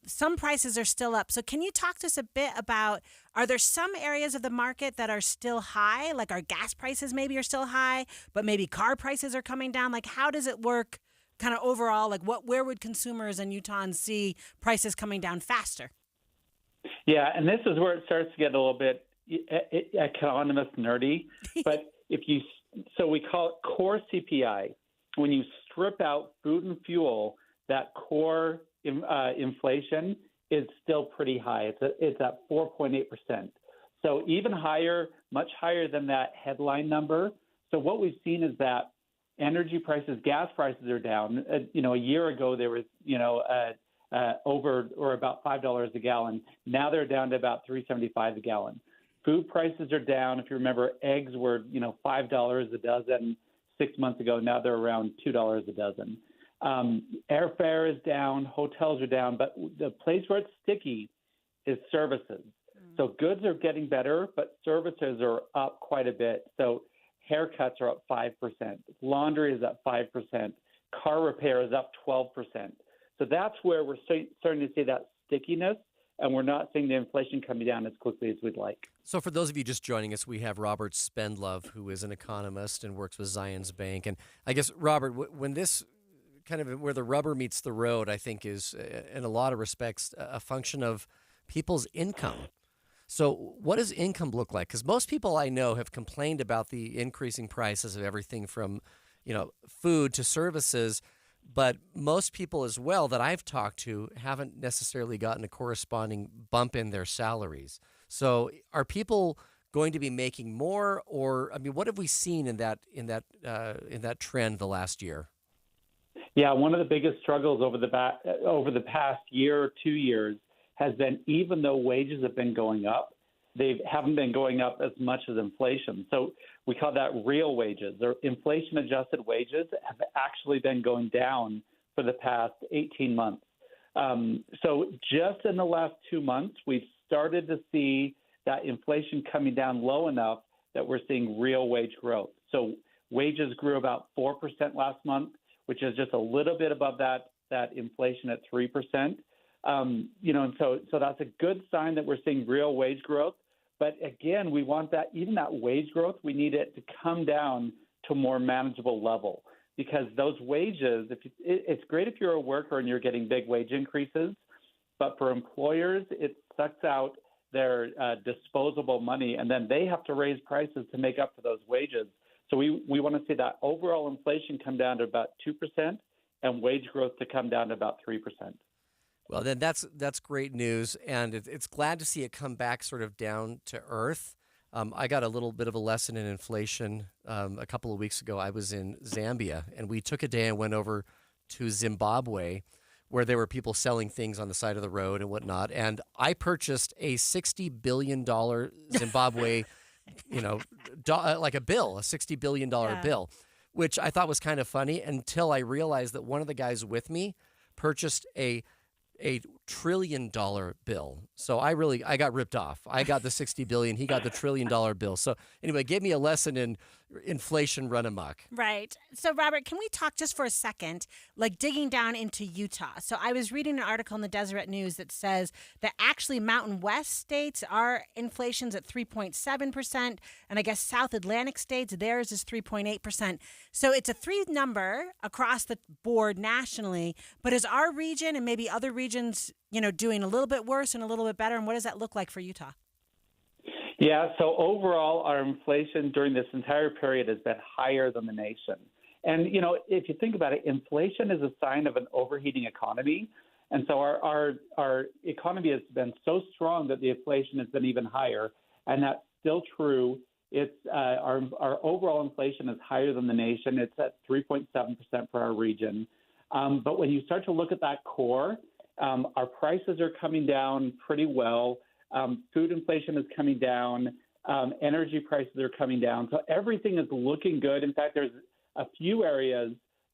some prices are still up. So can you talk to us a bit about, are there some areas of the market that are still high, like our gas prices maybe are still high, but maybe car prices are coming down? Like, how does it work kind of overall? Like, where would consumers and Utahns see prices coming down faster? Yeah, and this is where it starts to get a little bit economist nerdy. But so we call it core CPI. When you strip out food and fuel, that core inflation is still pretty high. It's at 4.8%. So even higher, much higher than that headline number. So what we've seen is that energy prices, gas prices are down. A year ago there was, over or about $5 a gallon. Now they're down to about $3.75 a gallon. Food prices are down. If you remember, eggs were, $5 a dozen 6 months ago. Now they're around $2 a dozen. Airfare is down. Hotels are down. But the place where it's sticky is services. So goods are getting better, but services are up quite a bit. So haircuts are up 5%. Laundry is up 5%. Car repair is up 12%. So that's where we're starting to see that stickiness, and we're not seeing the inflation coming down as quickly as we'd like. So for those of you just joining us, we have Robert Spendlove, who is an economist and works with Zions Bank. And I guess, Robert, when this kind of where the rubber meets the road, I think is, in a lot of respects, a function of people's income. So what does income look like? Because most people I know have complained about the increasing prices of everything from, food to services. But most people as well that I've talked to haven't necessarily gotten a corresponding bump in their salaries. So are people going to be making more, or what have we seen in that trend the last year? Yeah, one of the biggest struggles over the past year or 2 years has been, even though wages have been going up, they haven't been going up as much as inflation. So we call that real wages, or inflation-adjusted wages have actually been going down for the past 18 months. So just in the last 2 months, we've started to see that inflation coming down low enough that we're seeing real wage growth. So wages grew about 4% last month, which is just a little bit above that inflation at 3%. And so that's a good sign that we're seeing real wage growth. But again, we want even that wage growth, we need it to come down to a more manageable level, because those wages, it's great if you're a worker and you're getting big wage increases, but for employers, it sucks out their disposable money, and then they have to raise prices to make up for those wages. So we want to see that overall inflation come down to about 2% and wage growth to come down to about 3%. Well, then that's great news, and it's glad to see it come back sort of down to earth. I got a little bit of a lesson in inflation a couple of weeks ago. I was in Zambia, and we took a day and went over to Zimbabwe, where there were people selling things on the side of the road and whatnot. And I purchased a $60 billion Zimbabwe, like a bill, a $60 billion bill, which I thought was kind of funny until I realized that one of the guys with me purchased a trillion bill. So I got ripped off. I got the $60 billion. He got the $1 trillion bill. So anyway, gave me a lesson in inflation run amok. Right. So, Robert, can we talk just for a second, like digging down into Utah? So I was reading an article in the Deseret News that says that actually Mountain West states, our inflation's at 3.7%, and I guess South Atlantic states, theirs is 3.8%. So it's a 3 number across the board nationally, but is our region and maybe other regions, doing a little bit worse and a little bit better? And what does that look like for Utah? Yeah, so overall, our inflation during this entire period has been higher than the nation. And, if you think about it, inflation is a sign of an overheating economy. And so our economy has been so strong that the inflation has been even higher. And that's still true. It's our overall inflation is higher than the nation. It's at 3.7% for our region. But when you start to look at that core, our prices are coming down pretty well. Food inflation is coming down. Energy prices are coming down. So everything is looking good. In fact, there's a few areas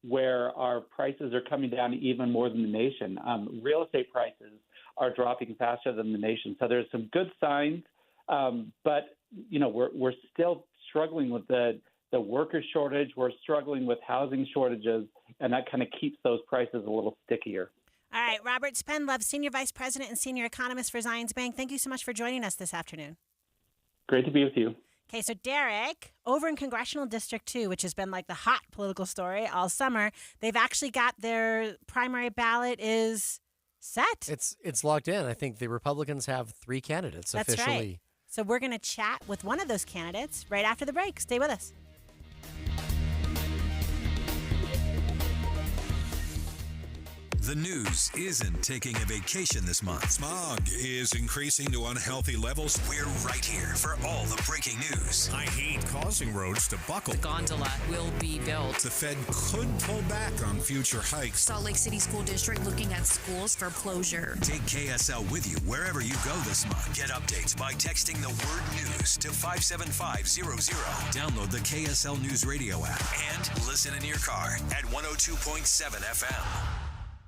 where our prices are coming down even more than the nation. Real estate prices are dropping faster than the nation. So there's some good signs. But, we're still struggling with the worker shortage. We're struggling with housing shortages, and that kind of keeps those prices a little stickier. All right, Robert Spendlove, Senior Vice President and Senior Economist for Zions Bank. Thank you so much for joining us this afternoon. Great to be with you. Okay, so Derek, over in Congressional District 2, which has been like the hot political story all summer, they've actually got their primary ballot is set. It's locked in. I think the Republicans have 3 candidates officially. That's right. So we're going to chat with one of those candidates right after the break. Stay with us. The news isn't taking a vacation this month. Smog is increasing to unhealthy levels. We're right here for all the breaking news. High heat causing roads to buckle. The gondola will be built. The Fed could pull back on future hikes. Salt Lake City School District looking at schools for closure. Take KSL with you wherever you go this month. Get updates by texting the word news to 57500. Download the KSL News Radio app and listen in your car at 102.7 FM.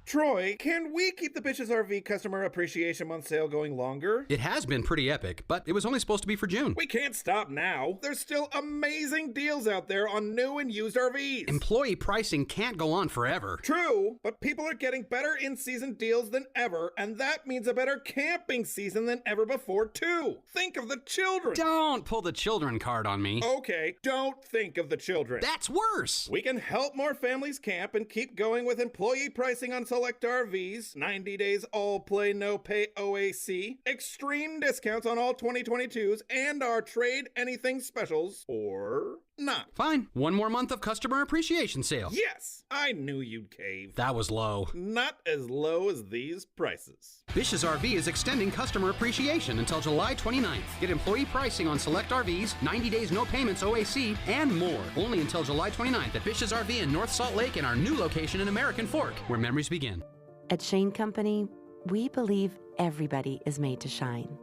Troy, can we keep the Bitches RV Customer Appreciation Month sale going longer? It has been pretty epic, but it was only supposed to be for June. We can't stop now. There's still amazing deals out there on new and used RVs. Employee pricing can't go on forever. True, but people are getting better in-season deals than ever, and that means a better camping season than ever before, too. Think of the children. Don't pull the children card on me. Okay, don't think of the children. That's worse. We can help more families camp and keep going with employee pricing on select RVs, 90 days all play no pay OAC, extreme discounts on all 2022s, and our trade anything specials, or not. Fine. One more month of customer appreciation sale. Yes, I knew you'd cave. That was low. Not as low as these prices. Bish's RV is extending customer appreciation until July 29th. Get employee pricing on select RVs, 90 days no payments OAC, and more. Only until July 29th at Bish's RV in North Salt Lake and our new location in American Fork, where memories begin. At Shane Company, we believe everybody is made to shine.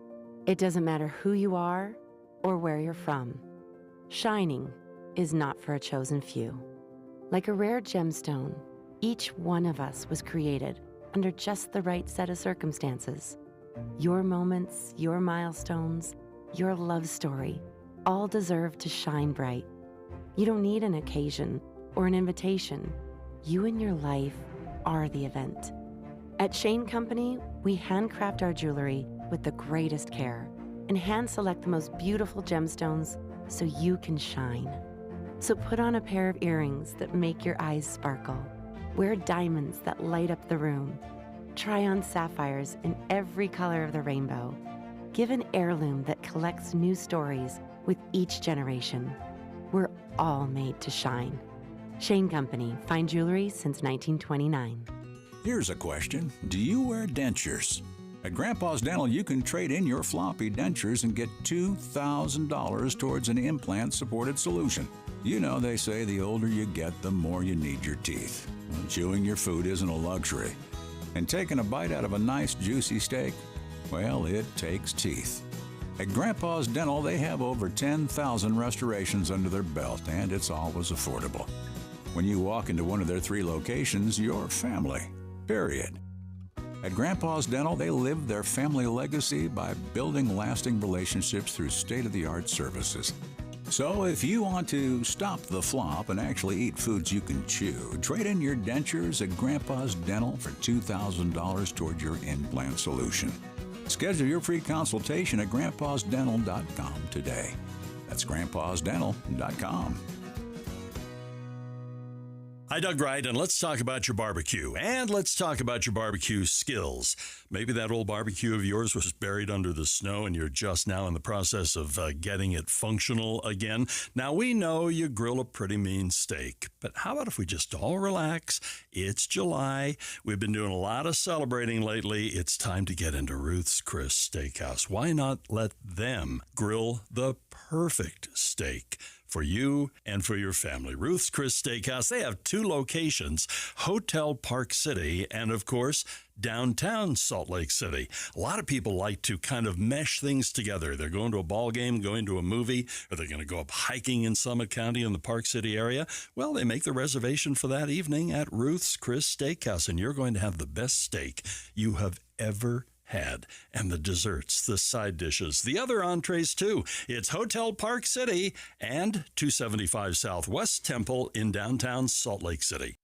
It doesn't matter who you are or where you're from. Shining is not for a chosen few. Like a rare gemstone, each one of us was created under just the right set of circumstances. Your moments, your milestones, your love story, all deserve to shine bright. You don't need an occasion or an invitation. You and your life are the event. At Shane Company, we handcraft our jewelry with the greatest care and hand select the most beautiful gemstones so you can shine. So put on a pair of earrings that make your eyes sparkle. Wear diamonds that light up the room. Try on sapphires in every color of the rainbow. Give an heirloom that collects new stories with each generation. We're all made to shine. Shane Company, fine jewelry since 1929. Here's a question. Do you wear dentures? At Grandpa's Dental, you can trade in your floppy dentures and get $2,000 towards an implant-supported solution. You know, they say the older you get, the more you need your teeth. Well, chewing your food isn't a luxury. And taking a bite out of a nice, juicy steak, well, it takes teeth. At Grandpa's Dental, they have over 10,000 restorations under their belt, and it's always affordable. When you walk into one of their 3 locations, you're family. Period. At Grandpa's Dental, they live their family legacy by building lasting relationships through state-of-the-art services. So if you want to stop the flop and actually eat foods you can chew, trade in your dentures at Grandpa's Dental for $2,000 toward your implant solution. Schedule your free consultation at grandpasdental.com today. That's grandpasdental.com. Hi, Doug Wright, and let's talk about your barbecue. And let's talk about your barbecue skills. Maybe that old barbecue of yours was buried under the snow and you're just now in the process of getting it functional again. Now, we know you grill a pretty mean steak, but how about if we just all relax? It's July. We've been doing a lot of celebrating lately. It's time to get into Ruth's Chris Steakhouse. Why not let them grill the perfect steak for you and for your family? Ruth's Chris Steakhouse, they have 2 locations, Hotel Park City and, of course, downtown Salt Lake City. A lot of people like to kind of mesh things together. They're going to a ball game, going to a movie, or they're going to go up hiking in Summit County in the Park City area. Well, they make the reservation for that evening at Ruth's Chris Steakhouse, and you're going to have the best steak you have ever had. And the desserts, the side dishes, the other entrees too. It's Hotel Park City and 275 Southwest Temple in downtown Salt Lake City.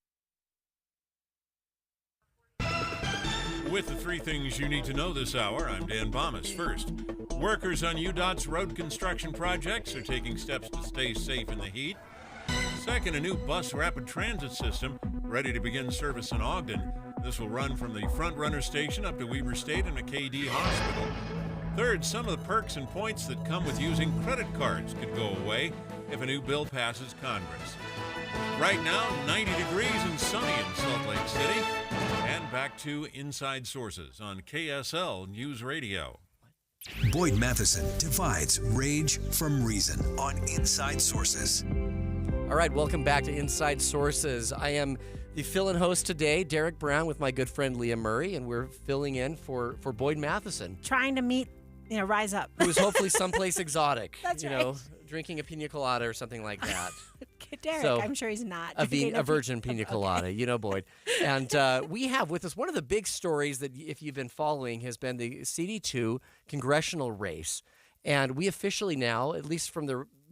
With the 3 things you need to know this hour, I'm Dan Bomas. First, workers on UDOT's road construction projects are taking steps to stay safe in the heat. Second, a new bus rapid transit system ready to begin service in Ogden. This will run from the Front Runner Station up to Weber State and a KD hospital. Third, some of the perks and points that come with using credit cards could go away if a new bill passes Congress. Right now, 90 degrees and sunny in Salt Lake City. And back to Inside Sources on KSL News Radio. Boyd Matheson divides rage from reason on Inside Sources. All right, welcome back to Inside Sources. I am the fill-in host today, Derek Brown, with my good friend Leah Murray, and we're filling in for Boyd Matheson. Trying to meet, rise up. Who's hopefully someplace exotic. That's right. Drinking a pina colada or something like that. Derek, So, I'm sure he's not. A virgin pina colada, Boyd. And we have with us one of the big stories that, if you've been following, has been the CD2 congressional race. And we officially now, at least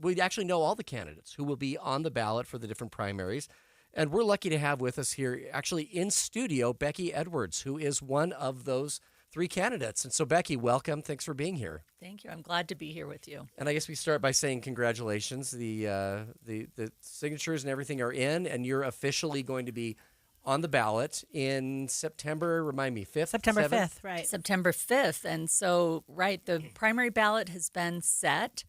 we actually know all the candidates who will be on the ballot for the different primaries. And we're lucky to have with us here, actually in studio, Becky Edwards, who is one of those 3 candidates. And so, Becky, welcome. Thanks for being here. Thank you. I'm glad to be here with you. And I guess we start by saying congratulations. The signatures and everything are in, and you're officially going to be on the ballot in September, remind me, 5th? September 7th? 5th, right. September 5th. And so, the primary ballot has been set.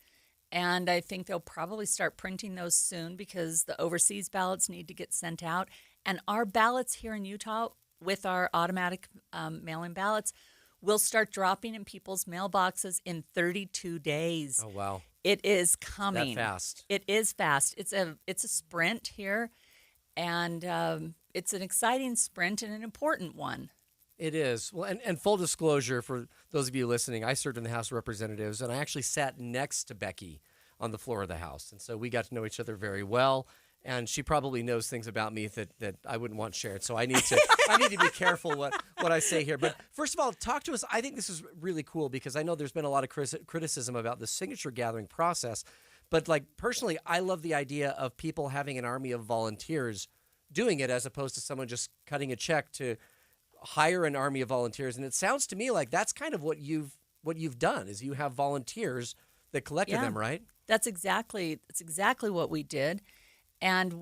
And I think they'll probably start printing those soon because the overseas ballots need to get sent out. And our ballots here in Utah, with our automatic mail-in ballots, will start dropping in people's mailboxes in 32 days. Oh, wow. It is coming. That fast. It is fast. It's a sprint here, and it's an exciting sprint and an important one. It is. Well, and full disclosure for those of you listening, I served in the House of Representatives, and I actually sat next to Becky on the floor of the House. And so we got to know each other very well. And she probably knows things about me that I wouldn't want shared. So I need to be careful what I say here. But first of all, talk to us. I think this is really cool because I know there's been a lot of criticism about the signature gathering process. But personally, I love the idea of people having an army of volunteers doing it as opposed to someone just cutting a check to hire an army of volunteers. And it sounds to me like that's kind of what you've done is you have volunteers that collected them, right? That's exactly what we did. And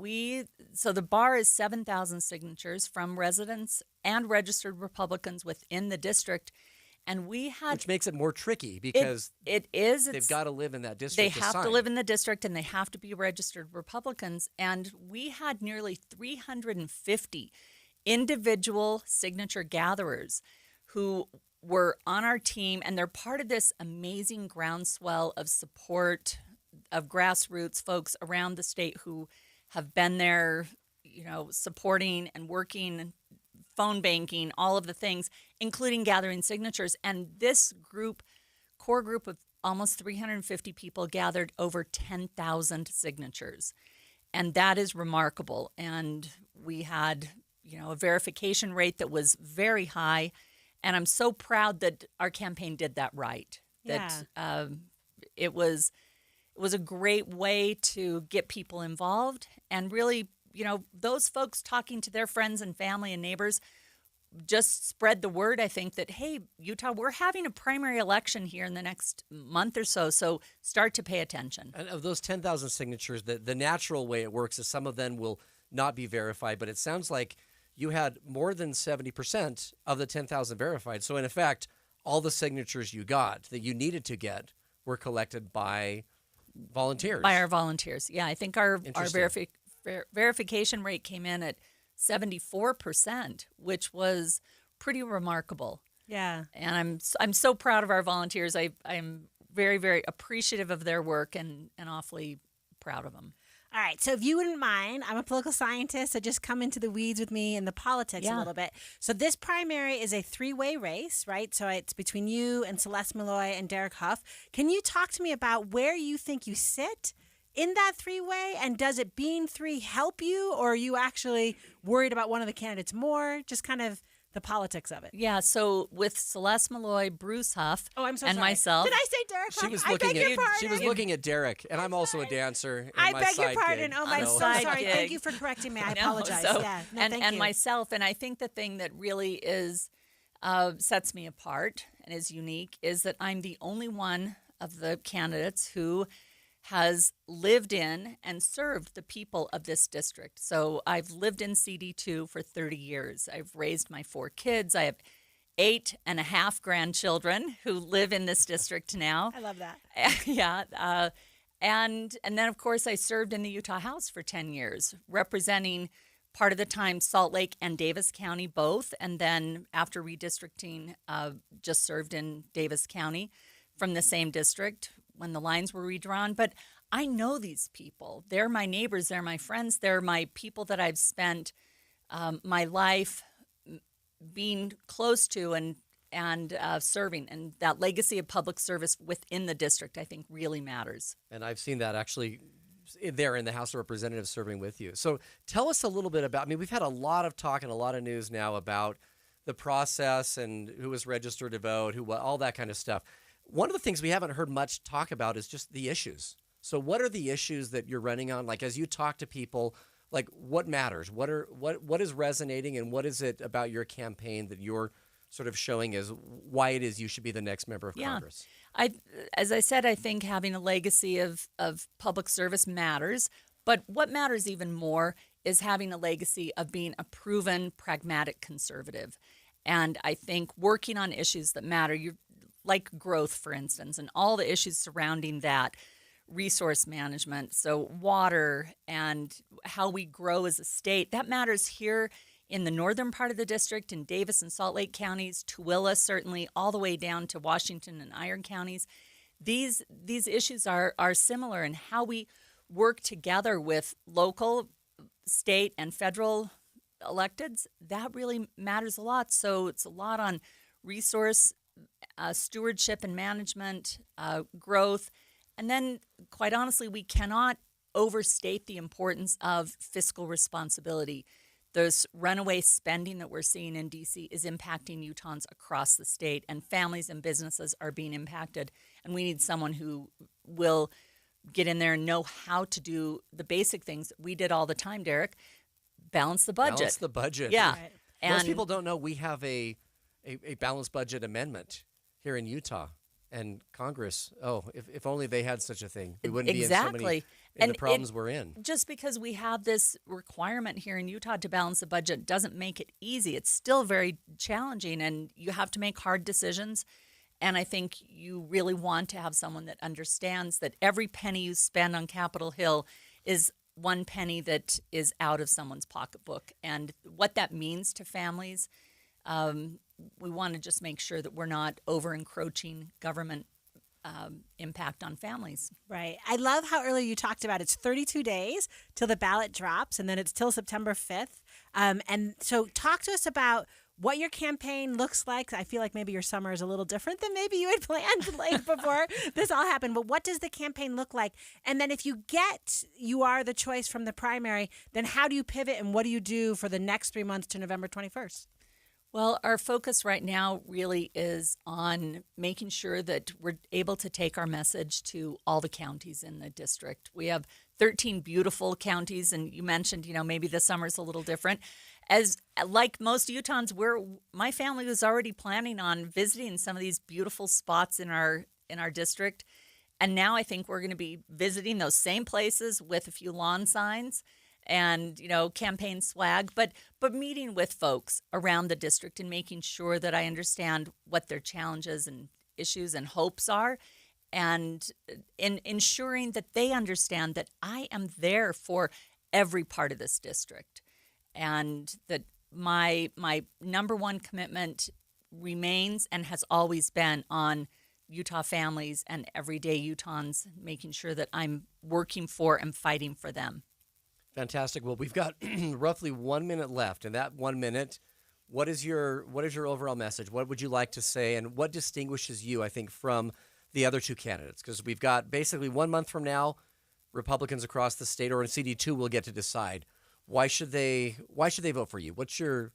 so the bar is 7,000 signatures from residents and registered Republicans within the district. And which makes it more tricky because they've got to live in that district. They have to live in the district and they have to be registered Republicans. And we had nearly 350 individual signature gatherers who were on our team, and they're part of this amazing groundswell of support of grassroots folks around the state who have been there, supporting and working, phone banking, all of the things, including gathering signatures. And this core group of almost 350 people gathered over 10,000 signatures. And that is remarkable. And we had, a verification rate that was very high. And I'm so proud that our campaign did that right. That it was a great way to get people involved and really, those folks talking to their friends and family and neighbors just spread the word, I think, that, hey, Utah, we're having a primary election here in the next month or so start to pay attention. And of those 10,000 signatures, the natural way it works is some of them will not be verified, but it sounds like you had more than 70% of the 10,000 verified. So in effect, all the signatures you got that you needed to get were collected by volunteers. By our volunteers. Yeah, I think our verification rate came in at 74%, which was pretty remarkable. Yeah. And I'm so proud of our volunteers. I'm very, very appreciative of their work and awfully proud of them. All right, so if you wouldn't mind, I'm a political scientist, so just come into the weeds with me in the politics a little bit. So this primary is a three-way race, right? So it's between you and Celeste Malloy and Derek Huff. Can you talk to me about where you think you sit in that three-way, and does it being three help you, or are you actually worried about one of the candidates more? Just kind of the politics of it. Yeah, so with Celeste Malloy, Bruce Huff, and sorry. Myself. Did I say Derek Huff? She was looking at Derek, and I'm also a dancer. I beg your pardon. Oh, I'm so sorry. Thank you for correcting me. I apologize. Thank you. Myself, and I think the thing that really is sets me apart and is unique is that I'm the only one of the candidates who has lived in and served the people of this district. So I've lived in CD2 for 30 years. I've raised my 4 kids. I have 8.5 grandchildren who live in this district now. I love that. Yeah. And then, of course, I served in the Utah House for 10 years, representing part of the time Salt Lake and Davis County both. And then after redistricting, just served in Davis County from the same district when the lines were redrawn. But I know these people. They're my neighbors. They're my friends. They're my people that I've spent my life being close to and serving. And that legacy of public service within the district, I think, really matters. And I've seen that actually there in the House of Representatives serving with you. So tell us a little bit about, we've had a lot of talk and a lot of news now about the process and who was registered to vote, all that kind of stuff. One of the things we haven't heard much talk about is just the issues. So what are the issues that you're running on? Like, as you talk to people, like, what matters? What is resonating, and what is it about your campaign that you're sort of showing as why it is you should be the next member of Congress? As I said, I think having a legacy of public service matters. But what matters even more is having a legacy of being a proven, pragmatic conservative. And I think working on issues that matter, like growth, for instance, and all the issues surrounding that, resource management, so water and how we grow as a state, that matters here in the northern part of the district, in Davis and Salt Lake counties, Tooele certainly, all the way down to Washington and Iron counties. These issues are similar, and how we work together with local, state, and federal electeds, that really matters a lot. So it's a lot on resource stewardship and management, growth. And then, quite honestly, we cannot overstate the importance of fiscal responsibility. This runaway spending that we're seeing in D.C. is impacting Utahns across the state, and families and businesses are being impacted. And we need someone who will get in there and know how to do the basic things that we did all the time, Derek. Balance the budget. Balance the budget. Yeah. Right. Most people don't know we have a balanced budget amendment here in Utah. And Congress, if only they had such a thing. We wouldn't be in so many the problems we're in. Just because we have this requirement here in Utah to balance the budget doesn't make it easy. It's still very challenging, and you have to make hard decisions. And I think you really want to have someone that understands that every penny you spend on Capitol Hill is one penny that is out of someone's pocketbook. And what that means to families, we want to just make sure that we're not over-encroaching government impact on families. Right. I love how earlier you talked about it's 32 days till the ballot drops, and then it's till September 5th. And so talk to us about what your campaign looks like. I feel like maybe your summer is a little different than maybe you had planned like before this all happened. But what does the campaign look like? And then if you are the choice from the primary, then how do you pivot, and what do you do for the next 3 months to November 21st? Well, our focus right now really is on making sure that we're able to take our message to all the counties in the district. We have 13 beautiful counties, and you mentioned, maybe the summer's a little different. As like most Utahns, my family was already planning on visiting some of these beautiful spots in our district, and now I think we're going to be visiting those same places with a few lawn signs and campaign swag, but meeting with folks around the district and making sure that I understand what their challenges and issues and hopes are, and in ensuring that they understand that I am there for every part of this district, and that my number one commitment remains and has always been on Utah families and everyday Utahns, making sure that I'm working for and fighting for them. Fantastic. Well, we've got roughly 1 minute left. In that 1 minute, what is your overall message? What would you like to say, and what distinguishes you, I think, from the other two candidates? Because we've got basically 1 month from now, Republicans across the state, or in CD2, will get to decide why should they vote for you. What's your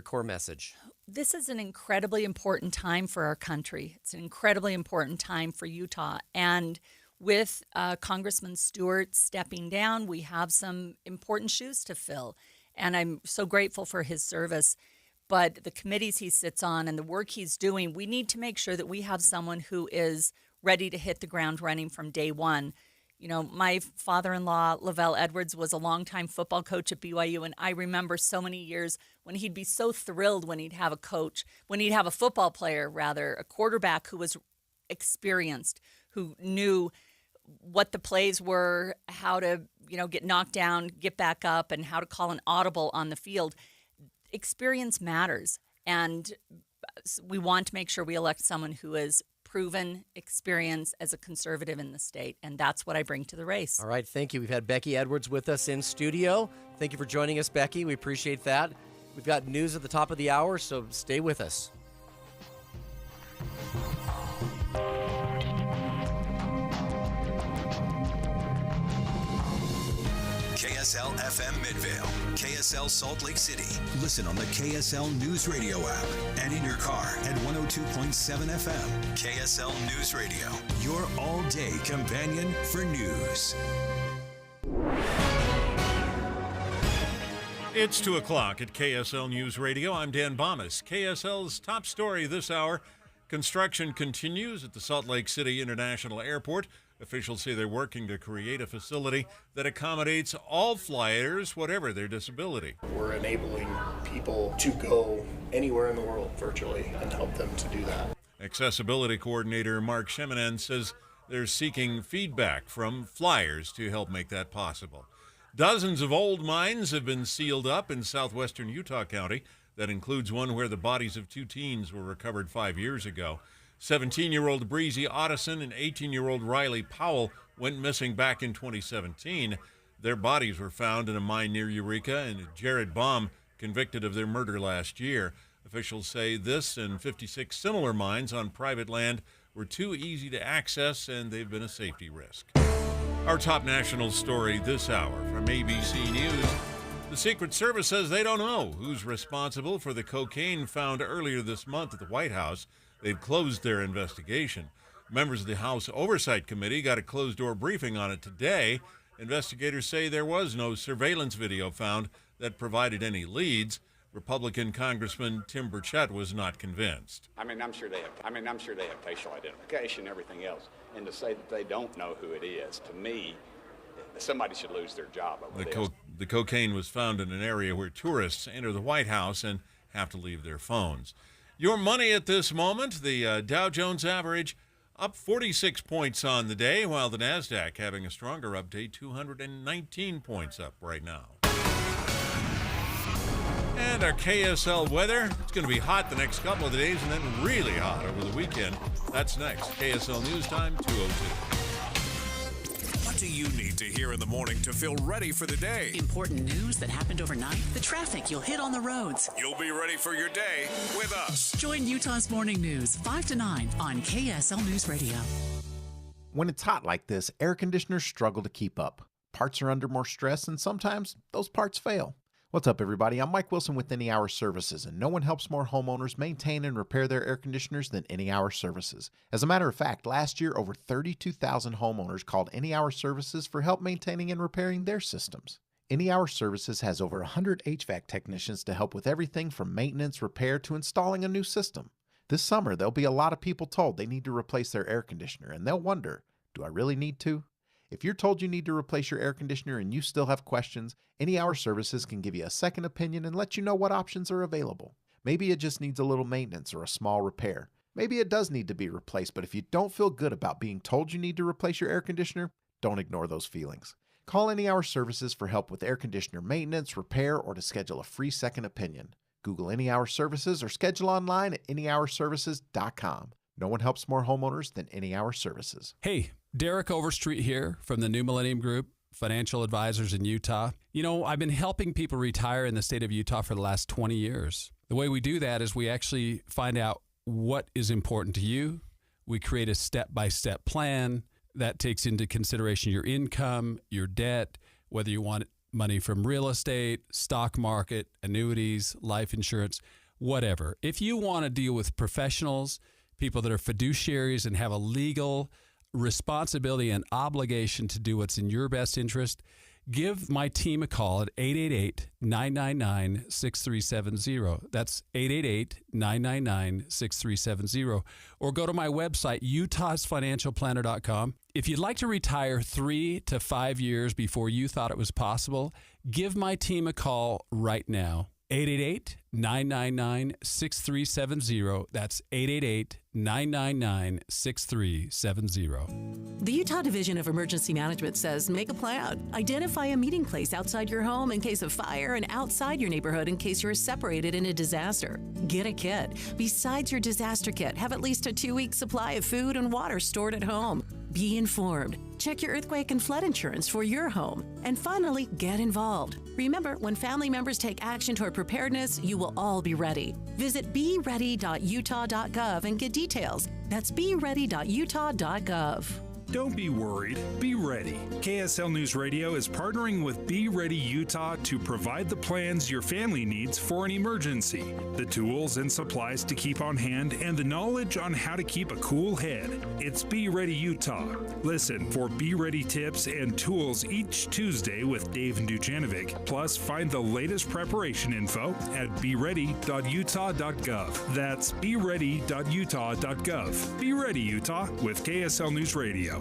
core message? This is an incredibly important time for our country. It's an incredibly important time for Utah, and with Congressman Stewart stepping down, we have some important shoes to fill, and I'm so grateful for his service. But the committees he sits on and the work he's doing, we need to make sure that we have someone who is ready to hit the ground running from day one. My father-in-law, Lavelle Edwards, was a longtime football coach at BYU, and I remember so many years when he'd be so thrilled when he'd have a football player, a quarterback who was experienced, who knew what the plays were, how to, get knocked down, get back up, and how to call an audible on the field. Experience matters, and we want to make sure we elect someone who is proven experience as a conservative in the state, and that's what I bring to the race. All right, thank you. We've had Becky Edwards with us in studio. Thank you for joining us, Becky. We appreciate that. We've got news at the top of the hour, so stay with us. KSL FM Midvale, KSL Salt Lake City. Listen on the KSL News Radio app and in your car at 102.7 FM. KSL News Radio, your all-day companion for news. It's 2 o'clock at KSL News Radio. I'm Dan Bomas. KSL's top story this hour: construction continues at the Salt Lake City International Airport. Officials say they're working to create a facility that accommodates all flyers, whatever their disability. We're enabling people to go anywhere in the world virtually and help them to do that. Accessibility coordinator Mark Shemanen says they're seeking feedback from flyers to help make that possible. Dozens of old mines have been sealed up in southwestern Utah County. That includes one where the bodies of 2 teens were recovered 5 years ago. 17-year-old Breezy Otteson and 18-year-old Riley Powell went missing back in 2017. Their bodies were found in a mine near Eureka, and Jared Baum convicted of their murder last year. Officials say this and 56 similar mines on private land were too easy to access, and they've been a safety risk. Our top national story this hour from ABC News. The Secret Service says they don't know who's responsible for the cocaine found earlier this month at the White House. They've closed their investigation. Members of the House Oversight Committee got a closed-door briefing on it today. Investigators say there was no surveillance video found that provided any leads. Republican Congressman Tim Burchett was not convinced. I'm sure they have facial identification and everything else. And to say that they don't know who it is, to me, somebody should lose their job over this. The cocaine was found in an area where tourists enter the White House and have to leave their phones. Your money at this moment, the Dow Jones average up 46 points on the day, while the NASDAQ having a stronger update, 219 points up right now. And our KSL weather, it's going to be hot the next couple of days and then really hot over the weekend. That's next. KSL News Time, 2:02. What do you need to hear in the morning to feel ready for the day? Important news that happened overnight, the traffic you'll hit on the roads. You'll be ready for your day with us. Join Utah's Morning News 5 to 9 on KSL News Radio. When it's hot like this, air conditioners struggle to keep up. Parts are under more stress, and sometimes those parts fail. What's up, everybody? I'm Mike Wilson with Any Hour Services, and no one helps more homeowners maintain and repair their air conditioners than Any Hour Services. As a matter of fact, last year, over 32,000 homeowners called Any Hour Services for help maintaining and repairing their systems. Any Hour Services has over 100 HVAC technicians to help with everything from maintenance, repair, to installing a new system. This summer, there'll be a lot of people told they need to replace their air conditioner, and they'll wonder, do I really need to? If you're told you need to replace your air conditioner and you still have questions, Any Hour Services can give you a second opinion and let you know what options are available. Maybe it just needs a little maintenance or a small repair. Maybe it does need to be replaced, but if you don't feel good about being told you need to replace your air conditioner, don't ignore those feelings. Call Any Hour Services for help with air conditioner maintenance, repair, or to schedule a free second opinion. Google Any Hour Services or schedule online at anyhourservices.com. No one helps more homeowners than Any Hour Services. Hey, Derek Overstreet here from the New Millennium Group, financial advisors in Utah. You know, I've been helping people retire in the state of Utah for the last 20 years. The way we do that is we actually find out what is important to you. We create a step-by-step plan that takes into consideration your income, your debt, whether you want money from real estate, stock market, annuities, life insurance, whatever. If you want to deal with professionals, people that are fiduciaries and have a legal responsibility and obligation to do what's in your best interest, give my team a call at 888-999-6370. That's 888-999-6370. Or go to my website, utahsfinancialplanner.com. If you'd like to retire 3 to 5 years before you thought it was possible, give my team a call right now. 888-999-6370. That's 888-999-6370. The Utah Division of Emergency Management says make a plan. Identify a meeting place outside your home in case of fire and outside your neighborhood in case you're separated in a disaster. Get a kit. Besides your disaster kit, have at least a 2-week supply of food and water stored at home. Be informed. Check your earthquake and flood insurance for your home. And finally, get involved. Remember, when family members take action toward preparedness, you will all be ready. Visit beready.utah.gov and get details. That's beready.utah.gov. Don't be worried, be ready. KSL News Radio is partnering with Be Ready Utah to provide the plans your family needs for an emergency, the tools and supplies to keep on hand, and the knowledge on how to keep a cool head. It's Be Ready Utah. Listen for Be Ready tips and tools each Tuesday with Dave Dujanovic. Plus, find the latest preparation info at beready.utah.gov. That's beready.utah.gov. Be Ready Utah with KSL News Radio.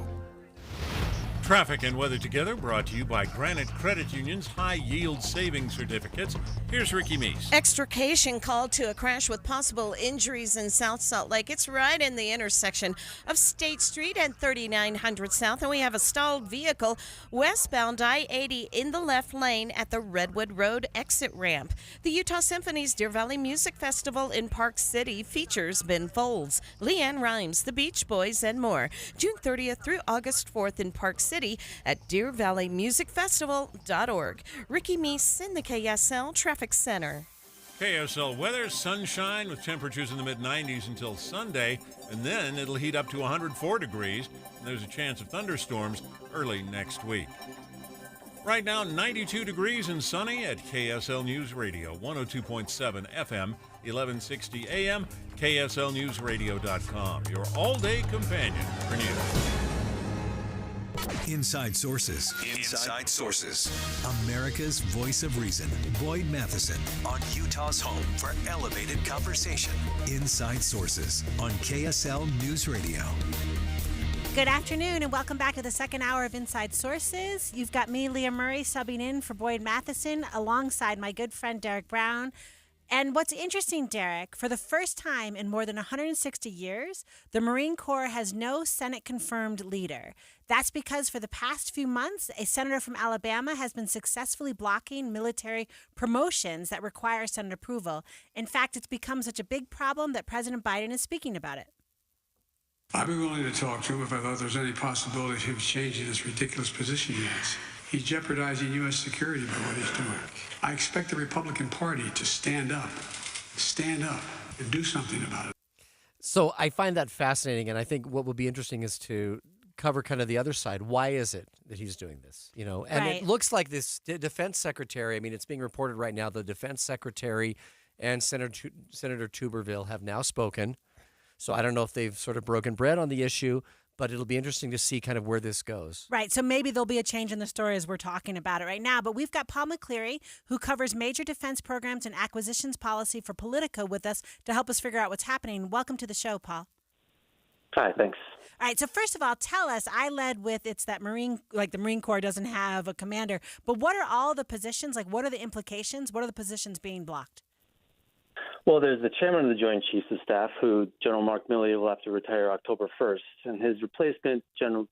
Traffic and weather together brought to you by Granite Credit Union's high yield savings certificates. Here's Ricky Meese. Extrication called to a crash with possible injuries in South Salt Lake. It's right in the intersection of State Street and 3900 South, and we have a stalled vehicle westbound I-80 in the left lane at the Redwood Road exit ramp. The Utah Symphony's Deer Valley Music Festival in Park City features Ben Folds, Leanne Rimes, the Beach Boys, and more. June 30th through August 4th in Park City at DeerValleyMusicFestival.org. Ricky Meese in the KSL Traffic Center. KSL weather, sunshine with temperatures in the mid-90s until Sunday, and then it'll heat up to 104 degrees, and there's a chance of thunderstorms early next week. Right now, 92 degrees and sunny at KSL News Radio, 102.7 FM, 1160 AM, KSLNewsRadio.com, your all-day companion for news. Inside Sources. Inside Sources. America's voice of reason. Boyd Matheson on Utah's home for elevated conversation. Inside Sources on KSL News Radio. Good afternoon and welcome back to the second hour of Inside Sources. You've got me, Leah Murray, subbing in for Boyd Matheson alongside my good friend Derek Brown. And what's interesting, Derek, for the first time in more than 160 years, the Marine Corps has no Senate-confirmed leader. That's because for the past few months, a senator from Alabama has been successfully blocking military promotions that require Senate approval. In fact, it's become such a big problem that President Biden is speaking about it. I'd be willing to talk to him if I thought there was any possibility of him changing this ridiculous position he has. He's jeopardizing U.S. security by what he's doing. I expect the Republican Party to stand up and do something about it. So I find that fascinating, and I think what will be interesting is to cover kind of the other side. Why is it that he's doing this? You know, and it looks like this defense secretary. I mean, it's being reported right now. The defense secretary and Senator Tuberville have now spoken. So I don't know if they've sort of broken bread on the issue, but it'll be interesting to see kind of where this goes. Right. So maybe there'll be a change in the story as we're talking about it right now. But we've got Paul McCleary, who covers major defense programs and acquisitions policy for Politico, with us to help us figure out what's happening. Welcome to the show, Paul. Hi, thanks. All right. So first of all, tell us, I led with it's that the Marine Corps doesn't have a commander. But what are all the positions? Like, what are the implications? What are the positions being blocked? Well, there's the chairman of the Joint Chiefs of Staff, who General Mark Milley will have to retire October 1st, and his replacement, General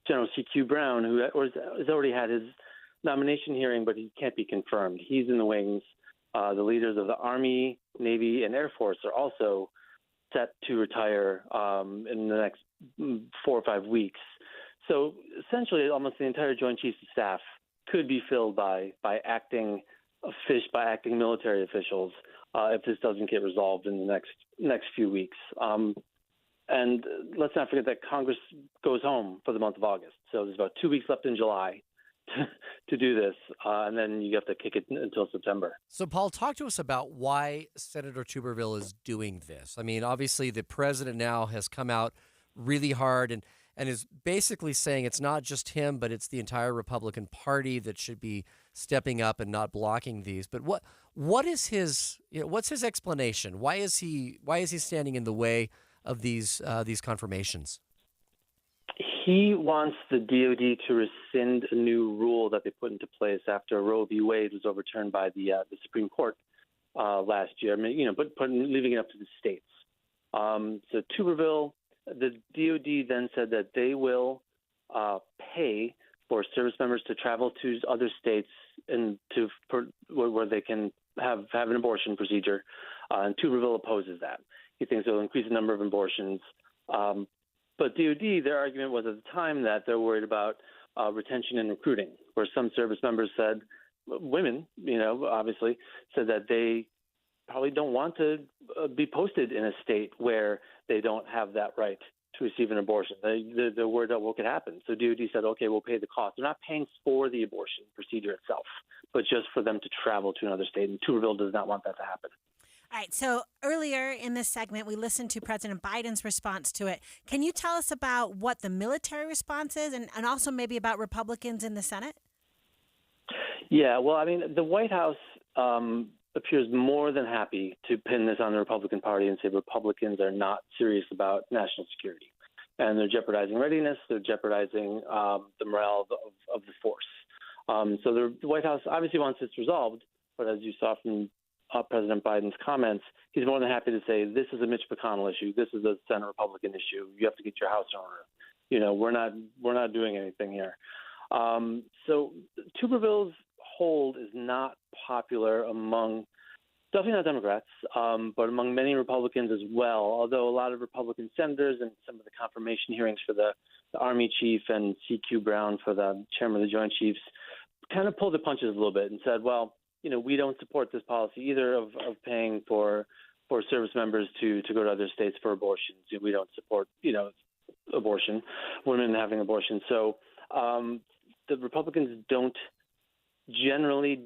C.Q. Brown, who has already had his nomination hearing, but he can't be confirmed. He's in the wings. The leaders of the Army, Navy, and Air Force are also set to retire in the next 4 or 5 weeks. So essentially, almost the entire Joint Chiefs of Staff could be filled by acting military officials if this doesn't get resolved in the next few weeks. And let's not forget that Congress goes home for the month of August. So there's about 2 weeks left in July to do this, and then you have to kick it until September. So, Paul, talk to us about why Senator Tuberville is doing this. I mean, obviously, the president now has come out really hard and is basically saying it's not just him, but it's the entire Republican Party that should be stepping up and not blocking these. But what is his what's his explanation? Why is he standing in the way of these confirmations? He wants the DOD to rescind a new rule that they put into place after Roe v. Wade was overturned by the Supreme Court last year. I mean, but leaving it up to the states. So Tuberville, the DOD then said that they will pay for service members to travel to other states and where they can have an abortion procedure. And Tuberville opposes that. He thinks it will increase the number of abortions. But DOD, their argument was at the time that they're worried about retention and recruiting, where some service members said, women, obviously, said that they probably don't want to be posted in a state where they don't have that right to receive an abortion. They're worried about what could happen. So DOD said, okay, we'll pay the cost. They're not paying for the abortion procedure itself, but just for them to travel to another state. And Tuberville does not want that to happen. All right. So earlier in this segment, we listened to President Biden's response to it. Can you tell us about what the military response is and also maybe about Republicans in the Senate? Yeah, well, I mean, the White House appears more than happy to pin this on the Republican Party and say Republicans are not serious about national security. And they're jeopardizing readiness. They're jeopardizing the morale of the force. So the White House obviously wants this resolved, but as you saw from President Biden's comments, he's more than happy to say this is a Mitch McConnell issue. This is a Senate Republican issue. You have to get your house in order. We're not doing anything here. So Tuberville's hold is not popular definitely not Democrats, but among many Republicans as well. Although a lot of Republican senators and some of the confirmation hearings for the Army chief and C.Q. Brown for the chairman of the Joint Chiefs kind of pulled their punches a little bit and said, well, we don't support this policy either of paying for service members to go to other states for abortions. We don't support, abortion, women having abortions. So the Republicans generally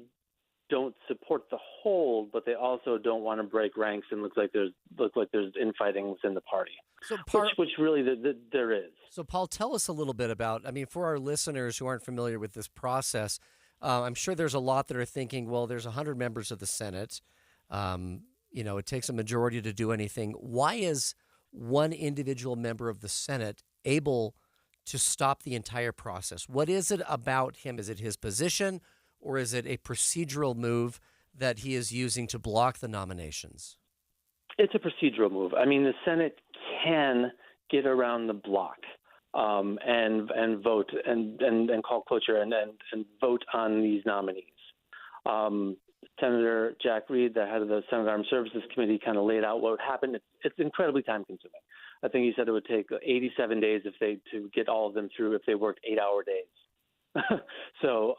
don't support the hold, but they also don't want to break ranks and look like there's infighting within the party. So which really there is. So Paul, tell us a little bit about, for our listeners who aren't familiar with this process, I'm sure there's a lot that are thinking, well, there's 100 members of the Senate. It takes a majority to do anything. Why is one individual member of the Senate able to stop the entire process? What is it about him? Is it his position, or is it a procedural move that he is using to block the nominations? It's a procedural move. The Senate can get around the block. And vote and call cloture and vote on these nominees. Senator Jack Reed, the head of the Senate Armed Services Committee, kind of laid out what would happen. It's incredibly time consuming. I think he said it would take 87 days to get all of them through if they worked 8-hour days. So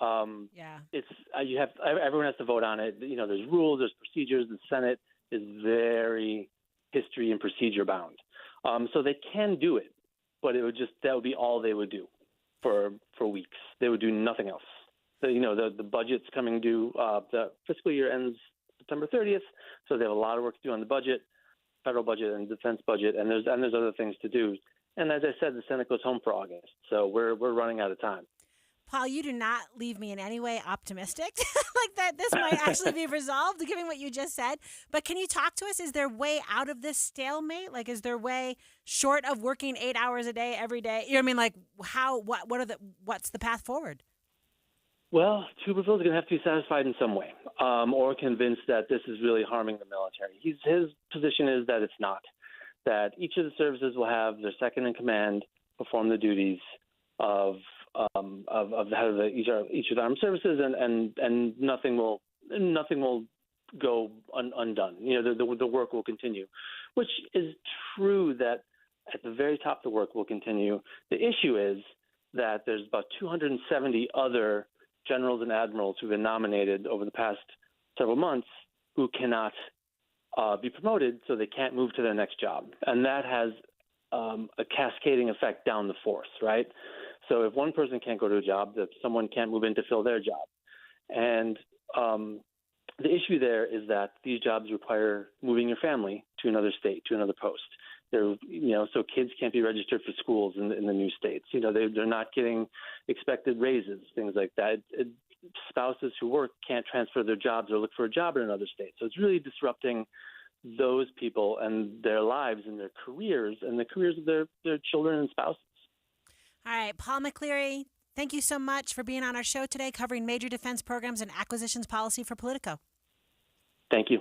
everyone has to vote on it. There's rules, there's procedures. The Senate is very history and procedure bound. So they can do it. but that would be all they would do for weeks. They would do nothing else. So, the budget's coming due. The fiscal year ends September 30th, so they have a lot of work to do on the budget, federal budget and defense budget, and there's other things to do. And as I said, the Senate goes home for August, so we're running out of time. Paul, you do not leave me in any way optimistic like that this might actually be resolved, given what you just said. But can you talk to us? Is there a way out of this stalemate? Like, is there a way short of working 8 hours a day every day? You know what I mean? Like, what's the path forward? Well, Tuberville is going to have to be satisfied in some way, or convinced that this is really harming the military. His position is that it's not. That each of the services will have their second in command perform the duties of the head of each of the armed services, and nothing will go undone. The work will continue, which is true that at the very top the work will continue. The issue is that there's about 270 other generals and admirals who've been nominated over the past several months who cannot be promoted, so they can't move to their next job, and that has a cascading effect down the force, right? So if one person can't go to a job, that someone can't move in to fill their job. And the issue there is that these jobs require moving your family to another state, to another post. So kids can't be registered for schools in the new states. They're not getting expected raises, things like that. Spouses who work can't transfer their jobs or look for a job in another state. So it's really disrupting those people and their lives and their careers and the careers of their children and spouses. All right, Paul McCleary, thank you so much for being on our show today, covering major defense programs and acquisitions policy for Politico. Thank you.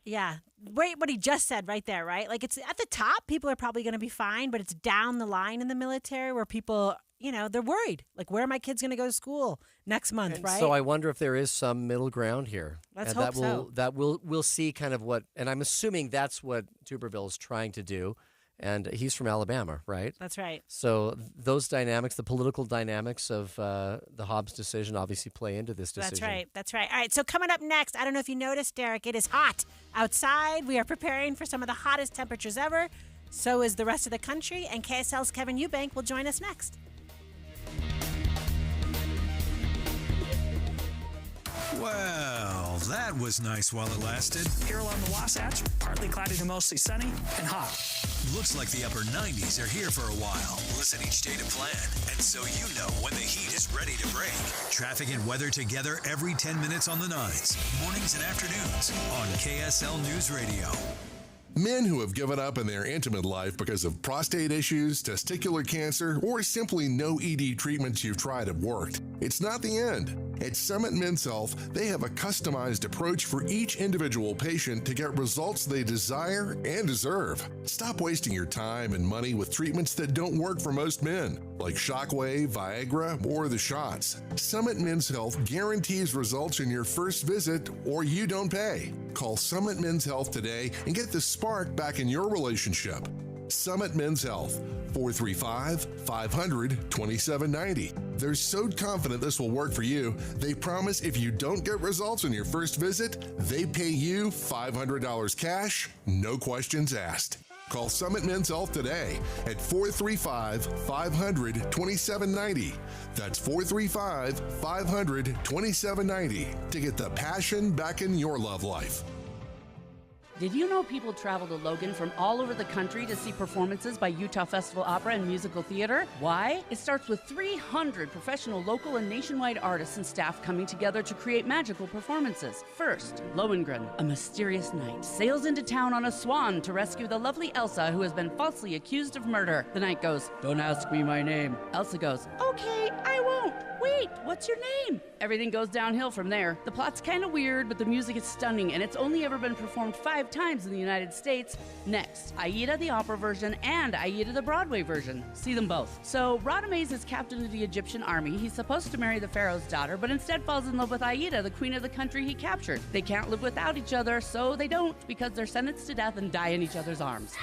Yeah, wait, what he just said right there, right? Like, it's at the top, people are probably going to be fine, but it's down the line in the military where people, they're worried. Like, where are my kids going to go to school next month, right? So I wonder if there is some middle ground here. Let's hope so. That we'll see kind of what, and I'm assuming that's what Tuberville is trying to do. And he's from Alabama, right? That's right. So those dynamics, the political dynamics of the Hobbs decision obviously play into this decision. That's right. All right, so coming up next, I don't know if you noticed, Derek, it is hot outside. We are preparing for some of the hottest temperatures ever. So is the rest of the country. And KSL's Kevin Eubank will join us next. Well, that was nice while it lasted. Here along the Wasatch, partly cloudy to mostly sunny and hot. Looks like the upper 90s are here for a while. Listen each day to plan, and so you know when the heat is ready to break. Traffic and weather together every 10 minutes on the 9s, mornings and afternoons on KSL News Radio. Men who have given up in their intimate life because of prostate issues, testicular cancer, or simply no ED treatments you've tried have worked. It's not the end. At Summit Men's Health, they have a customized approach for each individual patient to get results they desire and deserve. Stop wasting your time and money with treatments that don't work for most men, like Shockwave, Viagra, or the shots. Summit Men's Health guarantees results in your first visit, or you don't pay. Call Summit Men's Health today and get the spark back in your relationship. Summit Men's Health, 435-500-2790. They're so confident this will work for you, they promise if you don't get results on your first visit, they pay you $500 cash, no questions asked. Call Summit Men's Health today at 435-500-2790. That's 435-500-2790 to get the passion back in your love life. Did you know people travel to Logan from all over the country to see performances by Utah Festival Opera and Musical Theater? Why? It starts with 300 professional local and nationwide artists and staff coming together to create magical performances. First, Lohengrin, a mysterious knight, sails into town on a swan to rescue the lovely Elsa, who has been falsely accused of murder. The knight goes, "Don't ask me my name." Elsa goes, "Okay, I won't. Wait, what's your name?" Everything goes downhill from there. The plot's kind of weird, but the music is stunning, and it's only ever been performed 5 times in the United States. Next, Aida the opera version and Aida the Broadway version. See them both. So, Radames is captain of the Egyptian army. He's supposed to marry the pharaoh's daughter, but instead falls in love with Aida, the queen of the country he captured. They can't live without each other, so they don't, because they're sentenced to death and die in each other's arms.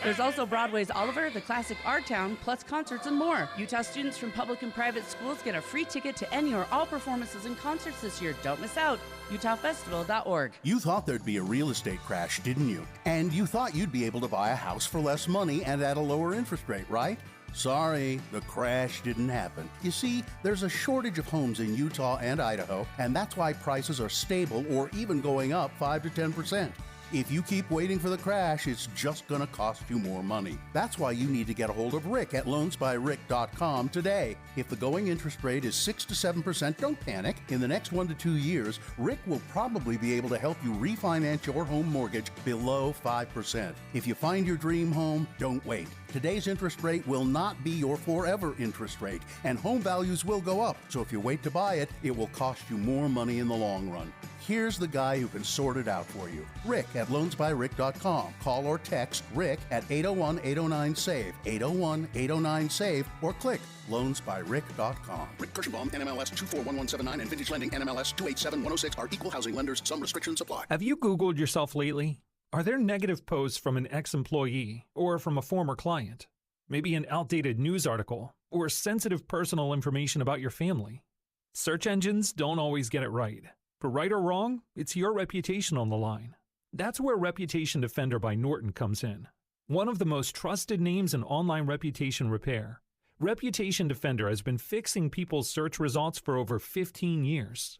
There's also Broadway's Oliver, the classic Our Town, plus concerts and more. Utah students from public and private schools get a free ticket to any or all performances and concerts this year. Don't miss out. UtahFestival.org. You thought there'd be a real estate crash, didn't you? And you thought you'd be able to buy a house for less money and at a lower interest rate, right? Sorry, the crash didn't happen. You see, there's a shortage of homes in Utah and Idaho, and that's why prices are stable or even going up 5 to 10%. If you keep waiting for the crash, it's just going to cost you more money. That's why you need to get a hold of Rick at loansbyrick.com today. If the going interest rate is 6 to 7%, don't panic. In the next 1 to 2 years, Rick will probably be able to help you refinance your home mortgage below 5%. If you find your dream home, don't wait. Today's interest rate will not be your forever interest rate, and home values will go up. So if you wait to buy it, it will cost you more money in the long run. Here's the guy who can sort it out for you. Rick at loansbyrick.com. Call or text Rick at 801-809-SAVE, 801-809-SAVE, or click loansbyrick.com. Rick Kirschenbaum, NMLS 241179, and Vintage Lending, NMLS 287106 are equal housing lenders. Some restrictions apply. Have you Googled yourself lately? Are there negative posts from an ex-employee or from a former client? Maybe an outdated news article or sensitive personal information about your family? Search engines don't always get it right. But right or wrong, it's your reputation on the line. That's where Reputation Defender by Norton comes in. One of the most trusted names in online reputation repair, Reputation Defender has been fixing people's search results for over 15 years.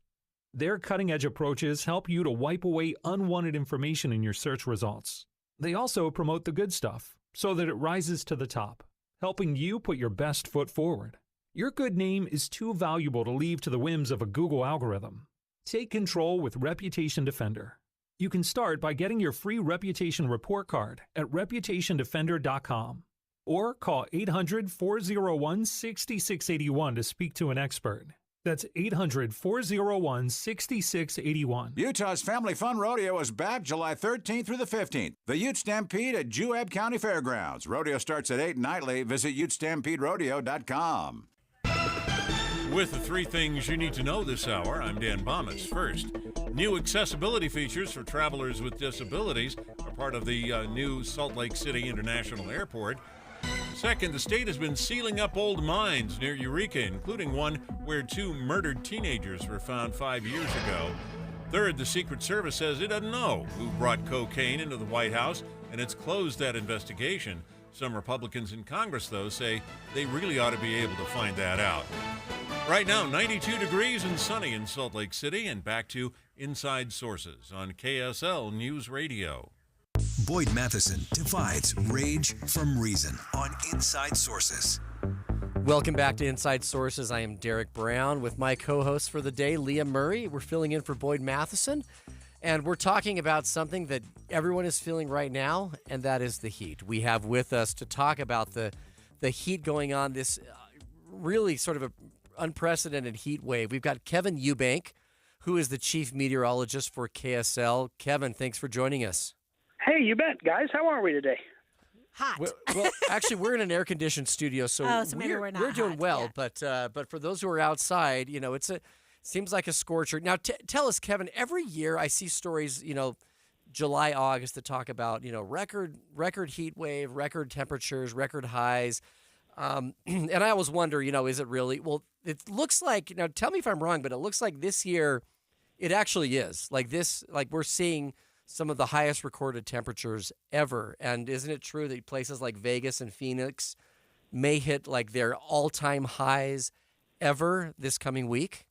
Their cutting-edge approaches help you to wipe away unwanted information in your search results. They also promote the good stuff so that it rises to the top, helping you put your best foot forward. Your good name is too valuable to leave to the whims of a Google algorithm. Take control with Reputation Defender. You can start by getting your free reputation report card at reputationdefender.com or call 800-401-6681 to speak to an expert. That's 800-401-6681. Utah's Family Fun Rodeo is back July 13th through the 15th. The Ute Stampede at Juab County Fairgrounds. Rodeo starts at 8 nightly. Visit utestampederodeo.com. With the three things you need to know this hour, I'm Dan Bomas. First, new accessibility features for travelers with disabilities are part of the new Salt Lake City International Airport. Second, the state has been sealing up old mines near Eureka, including one where 2 murdered teenagers were found 5 years ago. Third, the Secret Service says it doesn't know who brought cocaine into the White House, and it's closed that investigation. Some Republicans in Congress, though, say they really ought to be able to find that out. Right now, 92 degrees and sunny in Salt Lake City, and back to Inside Sources on KSL News Radio. Boyd Matheson divides rage from reason on Inside Sources. Welcome back to Inside Sources. I am Derek Brown with my co-host for the day, Leah Murray. We're filling in for Boyd Matheson, and we're talking about something that everyone is feeling right now, and that is the heat. We have with us to talk about the heat going on, this really sort of a unprecedented heat wave. We've got Kevin Eubank, who is the chief meteorologist for KSL. Kevin, thanks for joining us. Hey, you bet, guys. How are we today? Hot. Well, actually, we're in an air-conditioned studio, so, maybe we're not doing hot, well. yeah. But for those who are outside, you know, it seems like a scorcher. Now, tell us, Kevin. Every year, I see stories, you know, July, August, that talk about, you know, record heat wave, record temperatures, record highs. And I always wonder, you know, is it really? Well, it looks like, now tell me if I'm wrong, but it looks like this year it actually is. Like we're seeing some of the highest recorded temperatures ever. And isn't it true that places like Vegas and Phoenix may hit like their all-time highs ever this coming week?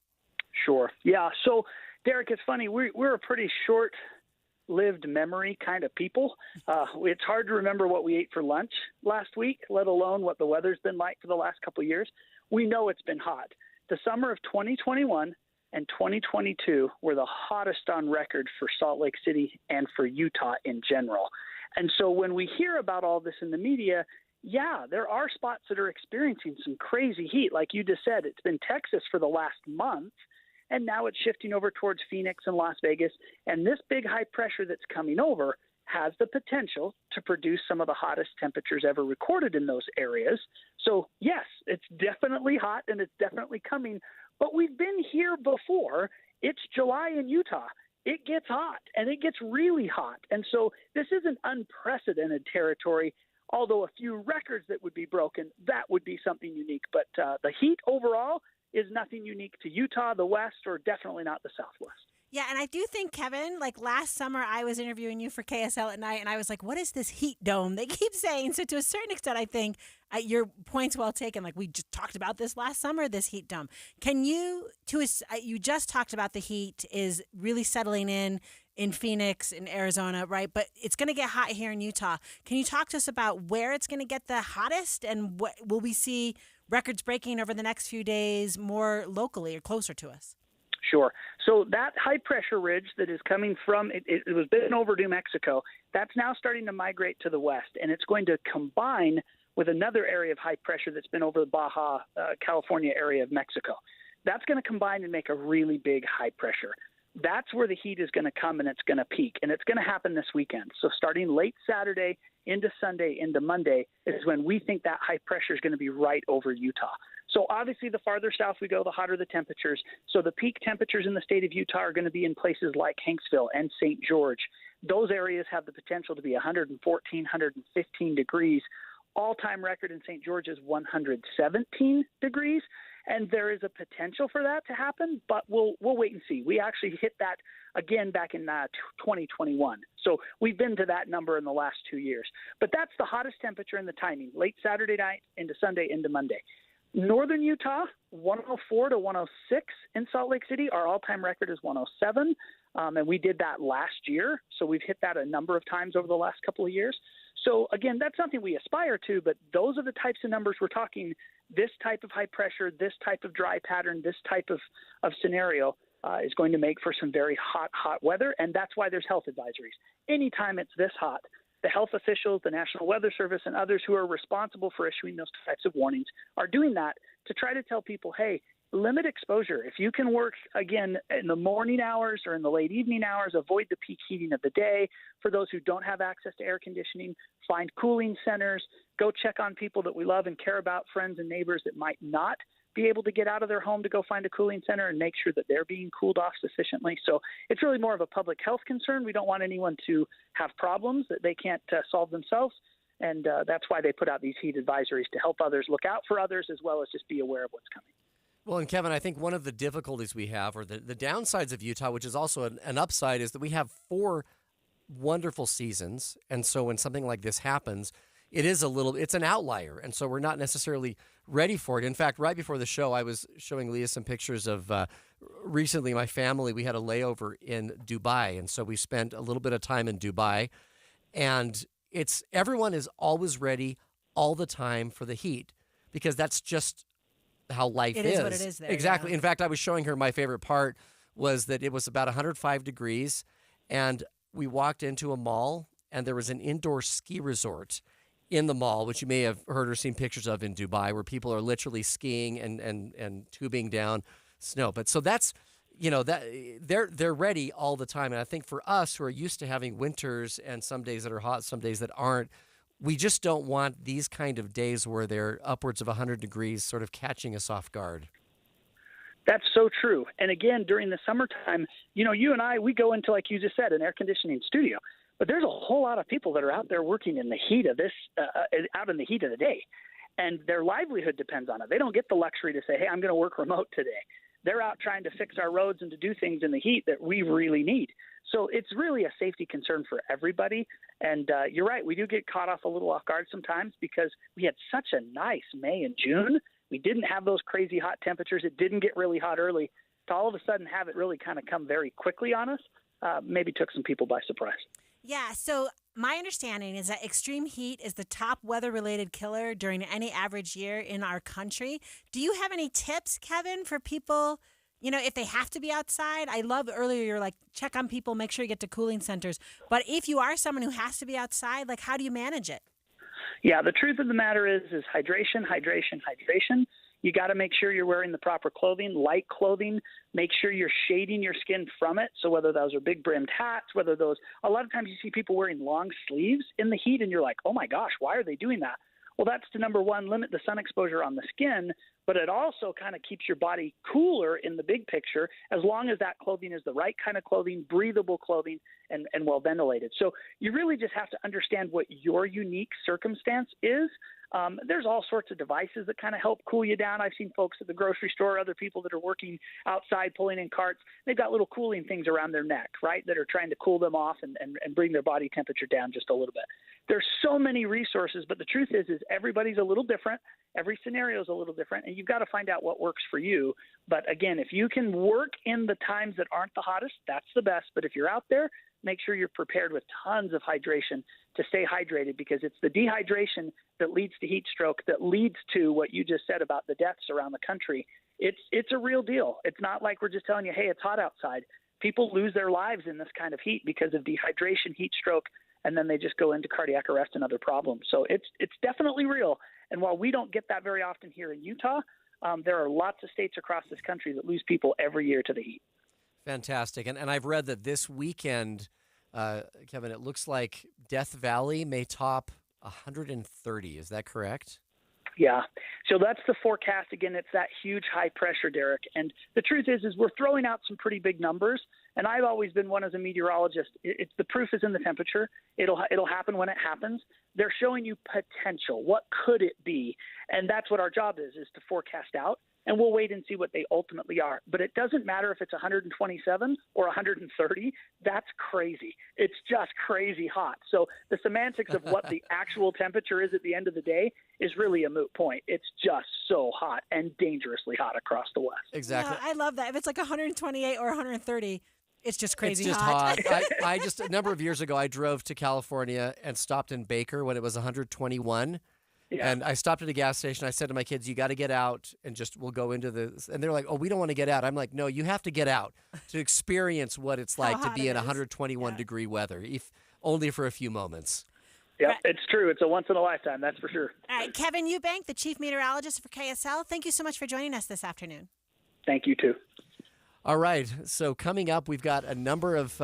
Sure. Yeah. So, Derek, it's funny. We're a pretty short-lived memory kind of people. It's hard to remember what we ate for lunch last week, let alone what the weather's been like for the last couple of years. We know it's been hot. The summer of 2021 and 2022 were the hottest on record for Salt Lake City and for Utah in general. And so when we hear about all this in the media, yeah, there are spots that are experiencing some crazy heat. Like you just said, it's been Texas for the last month, and now it's shifting over towards Phoenix and Las Vegas. And this big high pressure that's coming over has the potential to produce some of the hottest temperatures ever recorded in those areas. So, yes, it's definitely hot and it's definitely coming. But we've been here before. It's July in Utah. It gets hot, and it gets really hot. And so this isn't unprecedented territory. although a few records that would be broken, that would be something unique. But the heat overall is nothing unique to Utah, the West, or definitely not the Southwest. Yeah, and I do think, Kevin, like last summer I was interviewing you for KSL at night, and I was like, what is this heat dome they keep saying? So to a certain extent, I think your point's well taken. Like we just talked about this last summer, this heat dome. Can you, you just talked about the heat is really settling in Phoenix, in Arizona, right? But it's going to get hot here in Utah. Can you talk to us about where it's going to get the hottest, and what will we see records breaking over the next few days more locally or closer to us? Sure. So that high pressure ridge that is coming from, it was been over New Mexico, that's now starting to migrate to the west, and it's going to combine with another area of high pressure that's been over the Baja, California area of Mexico. That's going to combine and make a really big high pressure. That's where the heat is going to come, and it's going to peak, and it's going to happen this weekend. So starting late Saturday into Sunday into Monday is when we think that high pressure is going to be right over Utah. So obviously the farther south we go, the hotter the temperatures. So the peak temperatures in the state of Utah are going to be in places like Hanksville and St. George. Those areas have the potential to be 114, 115 degrees. All-time record in St. George is 117 degrees. And there is a potential for that to happen, but we'll wait and see. We actually hit that again back in 2021. So we've been to that number in the last 2 years. But that's the hottest temperature in the timing, late Saturday night into Sunday into Monday. Northern Utah, 104 to 106 in Salt Lake City. Our all-time record is 107, and we did that last year. So we've hit that a number of times over the last couple of years. So, again, that's something we aspire to, but those are the types of numbers we're talking. This type of high pressure, this type of dry pattern, this type of scenario is going to make for some very hot weather, and that's why there's health advisories. Anytime it's this hot, the health officials, the National Weather Service, and others who are responsible for issuing those types of warnings are doing that to try to tell people, hey, limit exposure. If you can work, again, in the morning hours or in the late evening hours, avoid the peak heating of the day. For those who don't have access to air conditioning, find cooling centers, go check on people that we love and care about, friends and neighbors that might not be able to get out of their home to go find a cooling center, and make sure that they're being cooled off sufficiently. So it's really more of a public health concern. We don't want anyone to have problems that they can't solve themselves. And that's why they put out these heat advisories, to help others look out for others, as well as just be aware of what's coming. Well, and Kevin, I think one of the difficulties we have, or the downsides of Utah, which is also an upside, is that we have 4 wonderful seasons. And so when something like this happens, it's an outlier. And so we're not necessarily ready for it. In fact, right before the show, I was showing Leah some pictures of recently my family. We had a layover in Dubai. And so we spent a little bit of time in Dubai. And everyone is always ready all the time for the heat, because that's just how life is. It is what it is there. Exactly. Yeah. In fact, I was showing her my favorite part was that it was about 105 degrees, and we walked into a mall, and there was an indoor ski resort in the mall, which you may have heard or seen pictures of in Dubai, where people are literally skiing and tubing down snow. But so that's, that they're ready all the time. And I think for us who are used to having winters and some days that are hot, some days that aren't, we just don't want these kind of days where they're upwards of 100 degrees sort of catching us off guard. That's so true. And again, during the summertime, you and I, we go into, like you just said, an air conditioning studio. But there's a whole lot of people that are out there working in the heat of this, out in the heat of the day. And their livelihood depends on it. They don't get the luxury to say, hey, I'm going to work remote today. They're out trying to fix our roads and to do things in the heat that we really need. So it's really a safety concern for everybody. And you're right, we do get caught a little off guard sometimes, because we had such a nice May and June. We didn't have those crazy hot temperatures. It didn't get really hot early. To all of a sudden have it really kind of come very quickly on us, maybe took some people by surprise. Yeah, so my understanding is that extreme heat is the top weather-related killer during any average year in our country. Do you have any tips, Kevin, for people, if they have to be outside? I love earlier you're like, check on people, make sure you get to cooling centers. But if you are someone who has to be outside, like, how do you manage it? Yeah, the truth of the matter is hydration. You got to make sure you're wearing the proper clothing, light clothing. Make sure you're shading your skin from it. So whether those are big brimmed hats, a lot of times you see people wearing long sleeves in the heat, and you're like, oh my gosh, why are they doing that? Well, that's to, number one, limit the sun exposure on the skin, but it also kind of keeps your body cooler in the big picture as long as that clothing is the right kind of clothing, breathable clothing, and well ventilated. So you really just have to understand what your unique circumstance is. There's all sorts of devices that kind of help cool you down. I've seen folks at the grocery store, other people that are working outside pulling in carts. They've got little cooling things around their neck, right, that are trying to cool them off and bring their body temperature down just a little bit. There's so many resources, but the truth is everybody's a little different. Every scenario is a little different, and you've got to find out what works for you. But again, if you can work in the times that aren't the hottest, that's the best. But if you're out there, make sure you're prepared with tons of hydration to stay hydrated, because it's the dehydration that leads to heat stroke, that leads to what you just said about the deaths around the country. It's a real deal. It's not like we're just telling you, hey, it's hot outside. People lose their lives in this kind of heat because of dehydration, heat stroke, and then they just go into cardiac arrest and other problems. So it's definitely real. And while we don't get that very often here in Utah, there are lots of states across this country that lose people every year to the heat. Fantastic. And I've read that this weekend, Kevin, it looks like Death Valley may top 130. Is that correct? Yeah. So that's the forecast. Again, it's that huge high pressure, Derek. And the truth is we're throwing out some pretty big numbers. And I've always been one as a meteorologist. It's the proof is in the temperature. It'll happen when it happens. They're showing you potential. What could it be? And that's what our job is to forecast out. And we'll wait and see what they ultimately are. But it doesn't matter if it's 127 or 130. That's crazy. It's just crazy hot. So the semantics of what the actual temperature is at the end of the day is really a moot point. It's just so hot and dangerously hot across the West. Exactly. Yeah, I love that. If it's like 128 or 130, it's just crazy It's just hot. I just, a number of years ago, I drove to California and stopped in Baker when it was 121. Yeah. And I stopped at a gas station. I said to my kids, you got to get out and we'll go into the, and they're like, oh, we don't want to get out. I'm like, no, you have to get out to experience what it's like to be in 121 degree weather, if only for a few moments. Yeah, it's true. It's a once in a lifetime, that's for sure. All right, Kevin Eubank, the chief meteorologist for KSL. Thank you so much for joining us this afternoon. Thank you too. All right. So coming up, we've got a number of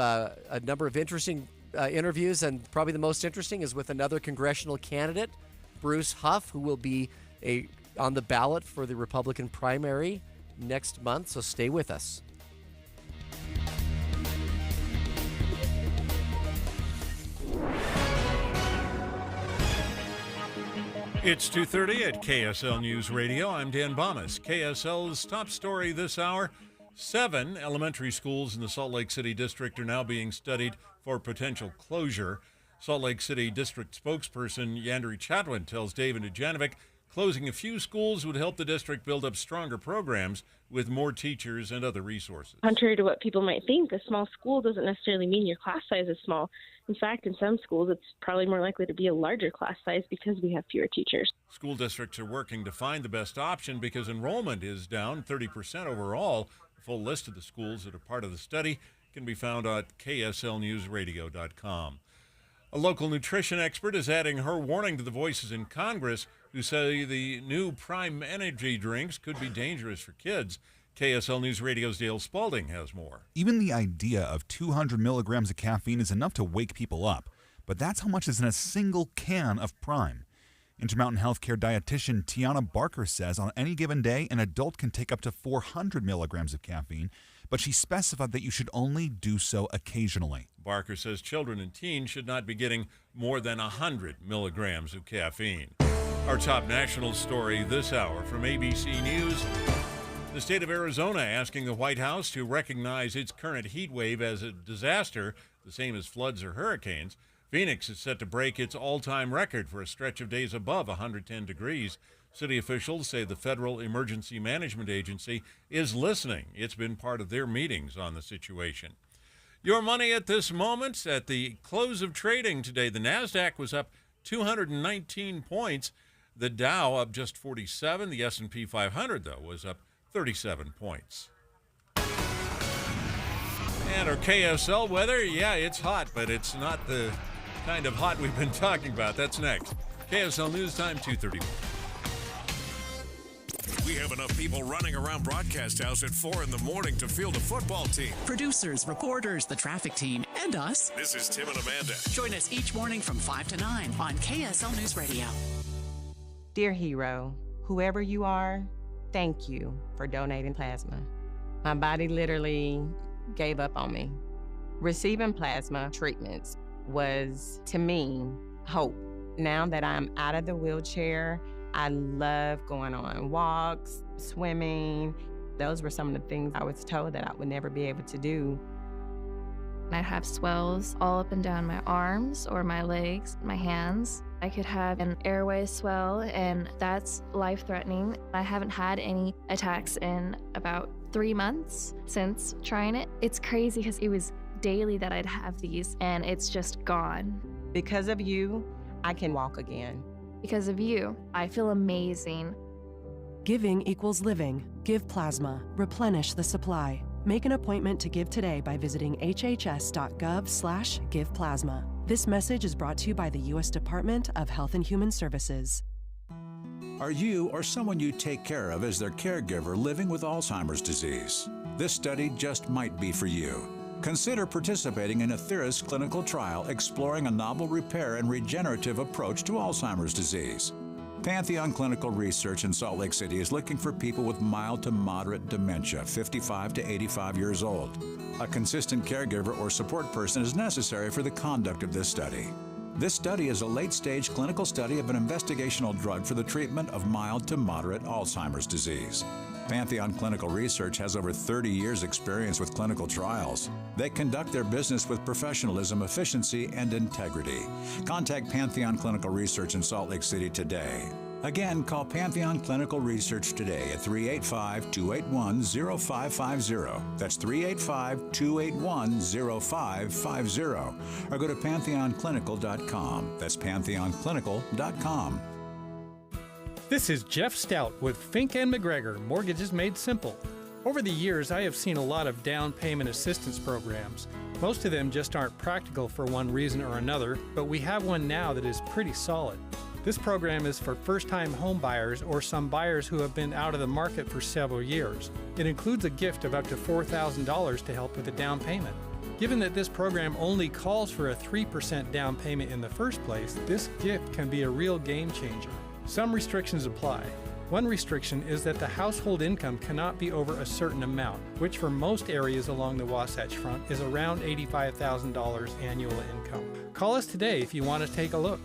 interesting interviews, and probably the most interesting is with another congressional candidate, Bruce Huff, who will be on the ballot for the Republican primary next month. So stay with us. It's 2:30 at KSL News Radio. I'm Dan Bomas. KSL's top story this hour: 7 elementary schools in the Salt Lake City district are now being studied for potential closure. Salt Lake City District spokesperson Yandri Chatwin tells David Dujanovic closing a few schools would help the district build up stronger programs with more teachers and other resources. Contrary to what people might think, a small school doesn't necessarily mean your class size is small. In fact, in some schools, it's probably more likely to be a larger class size because we have fewer teachers. School districts are working to find the best option because enrollment is down 30% overall. The full list of the schools that are part of the study can be found at kslnewsradio.com. A local nutrition expert is adding her warning to the voices in Congress who say the new Prime Energy drinks could be dangerous for kids. KSL News Radio's Dale Spalding has more. Even the idea of 200 milligrams of caffeine is enough to wake people up, but that's how much is in a single can of Prime. Intermountain Healthcare dietitian Tiana Barker says on any given day, an adult can take up to 400 milligrams of caffeine, but she specified that you should only do so occasionally. Barker says children and teens should not be getting more than 100 milligrams of caffeine. Our top national story this hour from ABC News. The state of Arizona asking the White House to recognize its current heat wave as a disaster, the same as floods or hurricanes. Phoenix is set to break its all-time record for a stretch of days above 110 degrees. City officials say the Federal Emergency Management Agency is listening. It's been part of their meetings on the situation. Your money at this moment, at the close of trading today, the NASDAQ was up 219 points. The Dow up just 47. The S&P 500, though, was up 37 points. And our KSL weather, yeah, it's hot, but it's not the kind of hot we've been talking about. That's next. KSL News Time, 2:31. We have enough people running around Broadcast House at 4 in the morning to field a football team. Producers, reporters, the traffic team, and us. This is Tim and Amanda. Join us each morning from 5 to 9 on KSL News Radio. Dear hero, whoever you are, thank you for donating plasma. My body literally gave up on me. Receiving plasma treatments was, to me, hope. Now that I'm out of the wheelchair, I love going on walks, swimming. Those were some of the things I was told that I would never be able to do. I have swells all up and down my arms or my legs, my hands. I could have an airway swell, and that's life-threatening. I haven't had any attacks in about 3 months since trying it. It's crazy because it was daily that I'd have these, and it's just gone. Because of you, I can walk again. Because of you, I feel amazing. Giving equals living. Give plasma. Replenish the supply. Make an appointment to give today by visiting hhs.gov/giveplasma. This message is brought to you by the U.S. Department of Health and Human Services. Are you or someone you take care of as their caregiver living with Alzheimer's disease? This study just might be for you. Consider participating in a Therapist clinical trial exploring a novel repair and regenerative approach to Alzheimer's disease. Pantheon Clinical Research in Salt Lake City is looking for people with mild to moderate dementia, 55 to 85 years old. A consistent caregiver or support person is necessary for the conduct of this study. This study is a late-stage clinical study of an investigational drug for the treatment of mild to moderate Alzheimer's disease. Pantheon Clinical Research has over 30 years' experience with clinical trials. They conduct their business with professionalism, efficiency, and integrity. Contact Pantheon Clinical Research in Salt Lake City today. Again, call Pantheon Clinical Research today at 385-281-0550. That's 385-281-0550. Or go to pantheonclinical.com. That's pantheonclinical.com. This is Jeff Stout with Fink and McGregor, Mortgages Made Simple. Over the years, I have seen a lot of down payment assistance programs. Most of them just aren't practical for one reason or another, but we have one now that is pretty solid. This program is for first-time home buyers or some buyers who have been out of the market for several years. It includes a gift of up to $4,000 to help with the down payment. Given that this program only calls for a 3% down payment in the first place, this gift can be a real game changer. Some restrictions apply. One restriction is that the household income cannot be over a certain amount, which for most areas along the Wasatch Front is around $85,000 annual income. Call us today if you want to take a look.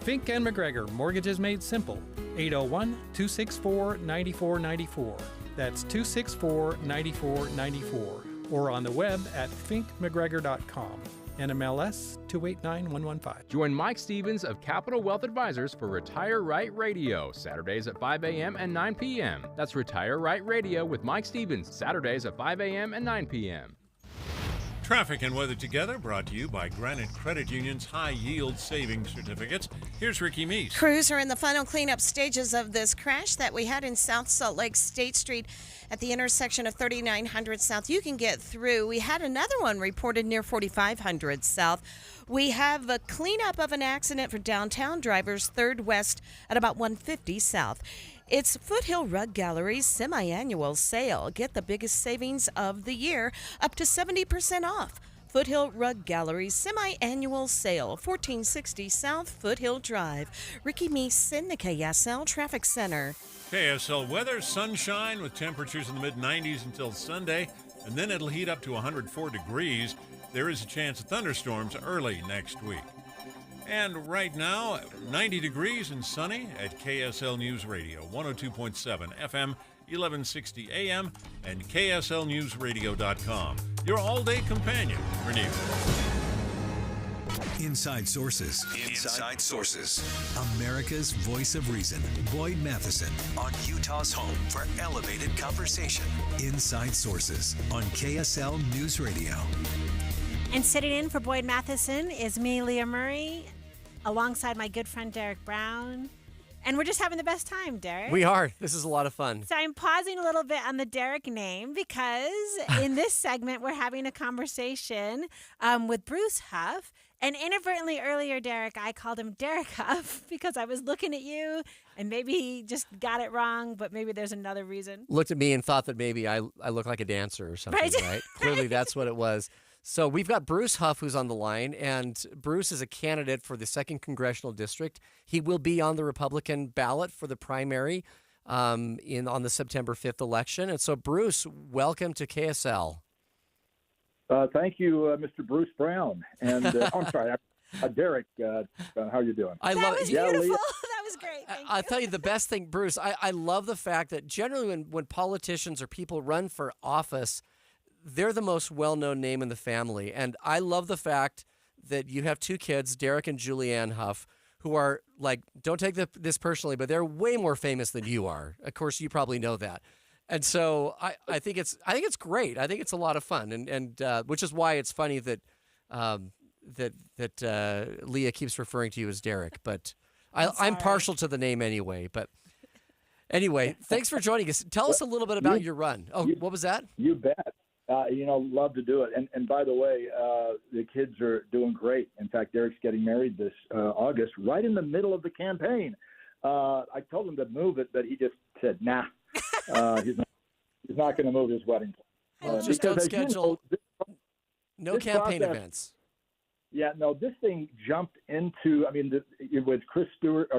Fink and McGregor, Mortgages Made Simple, 801-264-9494. That's 264-9494. Or on the web at finkmcgregor.com. NMLS 289115. Join Mike Stevens of Capital Wealth Advisors for Retire Right Radio, Saturdays at 5 a.m. and 9 p.m. That's Retire Right Radio with Mike Stevens, Saturdays at 5 a.m. and 9 p.m. Traffic and weather together, brought to you by Granite Credit Union's high-yield savings certificates. Here's Ricky Meese. Crews are in the final cleanup stages of this crash that we had in South Salt Lake State Street at the intersection of 3900 South. You can get through. We had another one reported near 4500 South. We have a cleanup of an accident for downtown drivers, 3rd West at about 150 South. It's Foothill Rug Gallery's semi-annual sale. Get the biggest savings of the year, up to 70% off. Foothill Rug Gallery's semi-annual sale, 1460 South Foothill Drive. Ricky Meese in the KSL Traffic Center. KSL weather, sunshine with temperatures in the mid-90s until Sunday, and then it'll heat up to 104 degrees. There is a chance of thunderstorms early next week. And right now, 90 degrees and sunny at KSL News Radio, 102.7 FM, 1160 AM, and KSLNewsRadio.com. Your all-day companion for news. Inside Sources. Inside Sources. America's voice of reason. Boyd Matheson on Utah's home for elevated conversation. Inside Sources on KSL News Radio. And sitting in for Boyd Matheson is me, Leah Murray, alongside my good friend Derek Brown. And we're just having the best time, Derek. We are. This is a lot of fun. So I'm pausing a little bit on the Derek name because in this segment, we're having a conversation with Bruce Huff. And inadvertently earlier, Derek, I called him Derek Huff because I was looking at you and maybe he just got it wrong, but maybe there's another reason. Looked at me and thought that maybe I look like a dancer or something, right? Clearly that's what it was. So we've got Bruce Huff, who's on the line, and Bruce is a candidate for the 2nd Congressional District. He will be on the Republican ballot for the primary on the September 5th election. And so, Bruce, welcome to KSL. Thank you, Mr. Bruce Brown. And I'm sorry, Derek, how are you doing? I love that was it. beautiful. Leah. That was great. Thank I'll tell you the best thing, Bruce. I love the fact that generally when politicians or people run for office, they're the most well-known name in the family. And I love the fact that you have 2 kids, Derek and Julianne Huff, who are like, don't take this personally, but they're way more famous than you are. Of course, you probably know that. And so I think it's great. I think it's a lot of fun, and which is why it's funny that Leah keeps referring to you as Derek. But I'm partial to the name anyway. But anyway, thanks for joining us. Tell us a little bit about your run. Oh, what was that? You bet. Love to do it. And by the way, the kids are doing great. In fact, Derek's getting married this August, right in the middle of the campaign. I told him to move it, but he just said, nah. He's not going to move his wedding. Well, just don't schedule no campaign events. Yeah, no, this thing jumped into, with Chris Stewart's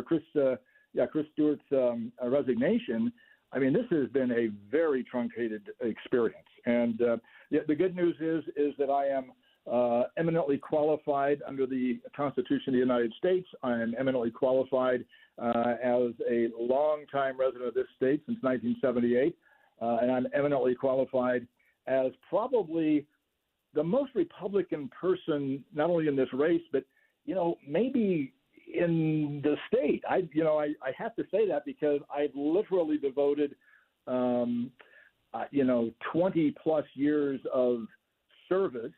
resignation. I mean, this has been a very truncated experience. And the good news is that I am eminently qualified under the Constitution of the United States. I am eminently qualified as a longtime resident of this state since 1978. And I'm eminently qualified as probably the most Republican person, not only in this race, but, maybe in the state. I have to say that because I've literally devoted, 20 plus years of service,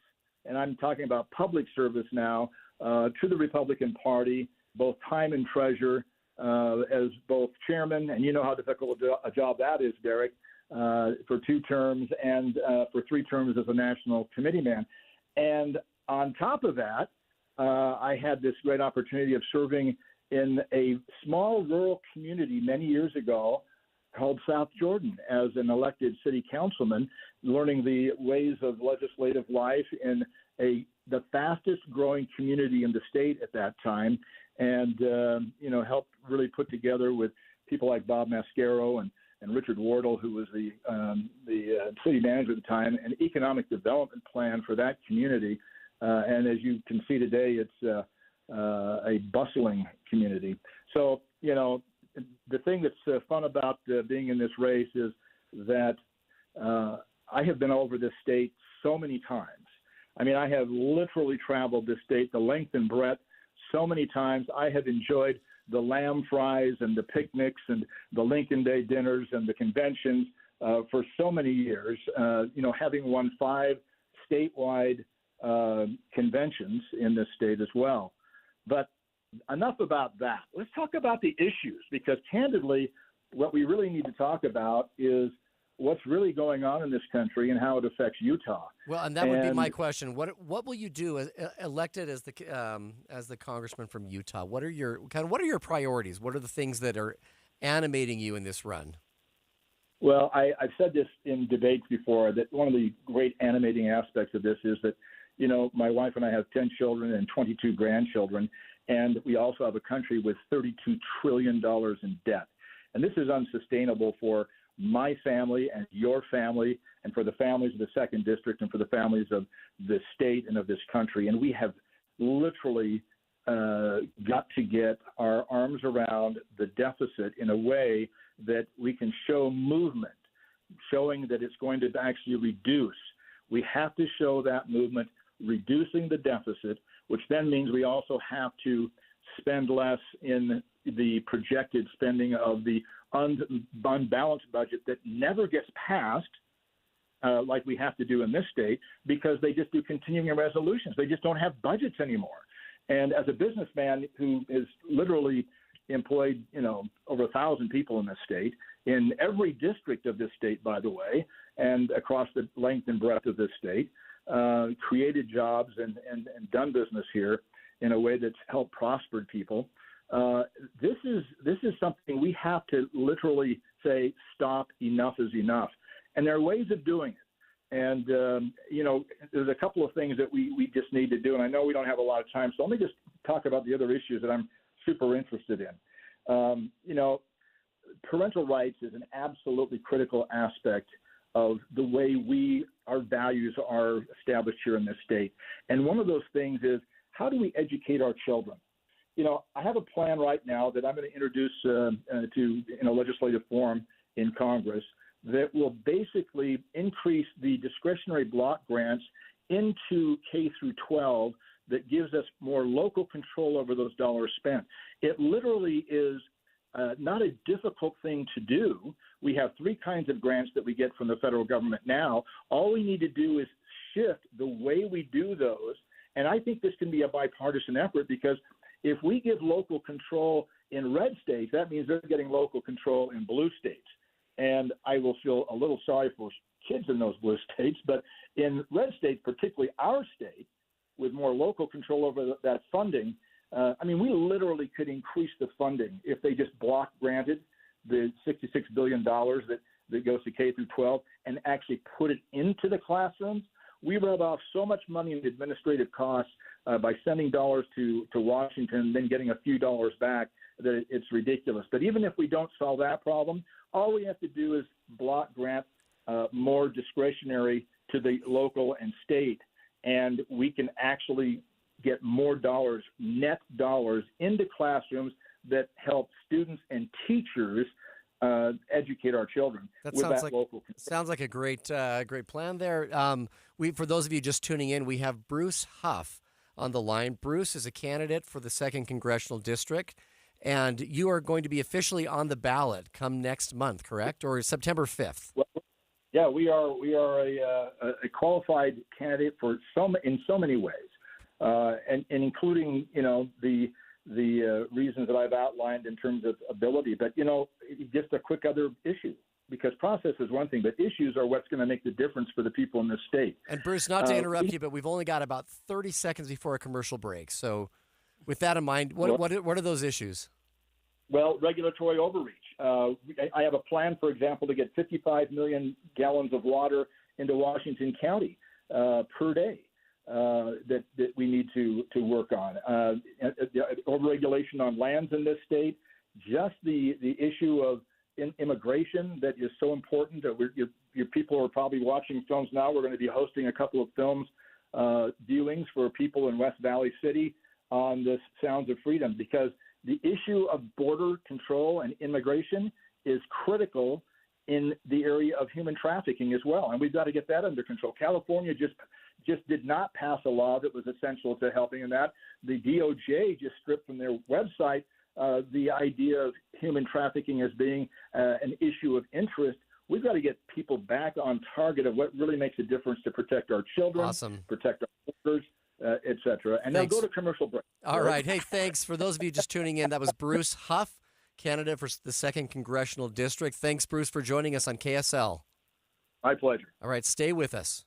and I'm talking about public service now, to the Republican Party, both time and treasure, as both chairman, and you know how difficult a job that is, Derek, for 2 terms, and for 3 terms as a national committee man. And on top of that, I had this great opportunity of serving in a small rural community many years ago called South Jordan as an elected city councilman, learning the ways of legislative life in the fastest growing community in the state at that time, and helped really put together with people like Bob Mascaro and Richard Wardle, who was the city manager at the time, an economic development plan for that community. And as you can see today, it's a bustling community. So, the thing that's fun about being in this race is that I have been over this state so many times. I mean, I have literally traveled this state the length and breadth so many times. I have enjoyed the lamb fries and the picnics and the Lincoln Day dinners and the conventions for so many years, having won 5 statewide conventions in this state as well. But enough about that. Let's talk about the issues, because candidly, what we really need to talk about is what's really going on in this country and how it affects Utah. Well, and that would be my question. What will you do as elected as the congressman from Utah? What are your priorities? What are the things that are animating you in this run? Well, I've said this in debates before, that one of the great animating aspects of this is that, my wife and I have 10 children and 22 grandchildren, and we also have a country with $32 trillion in debt. And this is unsustainable for my family and your family, and for the families of the 2nd District, and for the families of the state and of this country. And we have literally got to get our arms around the deficit in a way that we can show movement, showing that it's going to actually reduce. We have to show that movement, reducing the deficit, which then means we also have to spend less in the projected spending of the unbalanced budget that never gets passed, like we have to do in this state, because they just do continuing resolutions. They just don't have budgets anymore. And as a businessman who is literally employed, over 1,000 people in this state, in every district of this state, by the way, and across the length and breadth of this state, created jobs and done business here in a way that's helped prospered people. This is something we have to literally say, stop, enough is enough. And there are ways of doing it. And, there's a couple of things that we just need to do. And I know we don't have a lot of time, so let me just talk about the other issues that I'm super interested in. Parental rights is an absolutely critical aspect of the way our values are established here in this state. And one of those things is, how do we educate our children? I have a plan right now that I'm going to introduce to legislative form in Congress that will basically increase the discretionary block grants into K through 12 that gives us more local control over those dollars spent. It literally is not a difficult thing to do. We have three kinds of grants that we get from the federal government now. All we need to do is shift the way we do those. And I think this can be a bipartisan effort, because if we give local control in red states, that means they're getting local control in blue states. And I will feel a little sorry for kids in those blue states. But in red states, particularly our state, with more local control over that funding, we literally could increase the funding if they just block granted the $66 billion that goes to K through 12 and actually put it into the classrooms. We rub off so much money in administrative costs by sending dollars to Washington, then getting a few dollars back, that it's ridiculous. But even if we don't solve that problem, all we have to do is block grant more discretionary to the local and state, and we can actually get more dollars, net dollars, into classrooms that help students and teachers educate our children. Sounds like a great plan there. For those of you just tuning in, we have Bruce Huff on the line. Bruce is a candidate for the 2nd Congressional District, and you are going to be officially on the ballot come next month, correct? Or September 5th? Well, yeah, we are a qualified candidate in so many ways, and including the reasons that I've outlined in terms of ability. But just a quick other issue, because process is one thing, but issues are what's going to make the difference for the people in this state. And Bruce, not to interrupt you, but we've only got about 30 seconds before a commercial break. So with that in mind, what are those issues? Well, regulatory overreach. I have a plan, for example, to get 55 million gallons of water into Washington County per day that we need to work on. Overregulation on lands in this state, just the issue of immigration that is so important. Your people are probably watching films now. We're going to be hosting a couple of films viewings for people in West Valley City on this Sounds of Freedom, because the issue of border control and immigration is critical in the area of human trafficking as well, and we've got to get that under control. California just did not pass a law that was essential to helping in that. The DOJ just stripped from their website the idea of human trafficking as being an issue of interest. We've got to get people back on target of what really makes a difference to protect our children, protect our borders, et cetera. And then go to commercial break. All right. Hey, thanks. For those of you just tuning in, that was Bruce Huff, candidate for the 2nd Congressional District. Thanks, Bruce, for joining us on KSL. My pleasure. All right. Stay with us.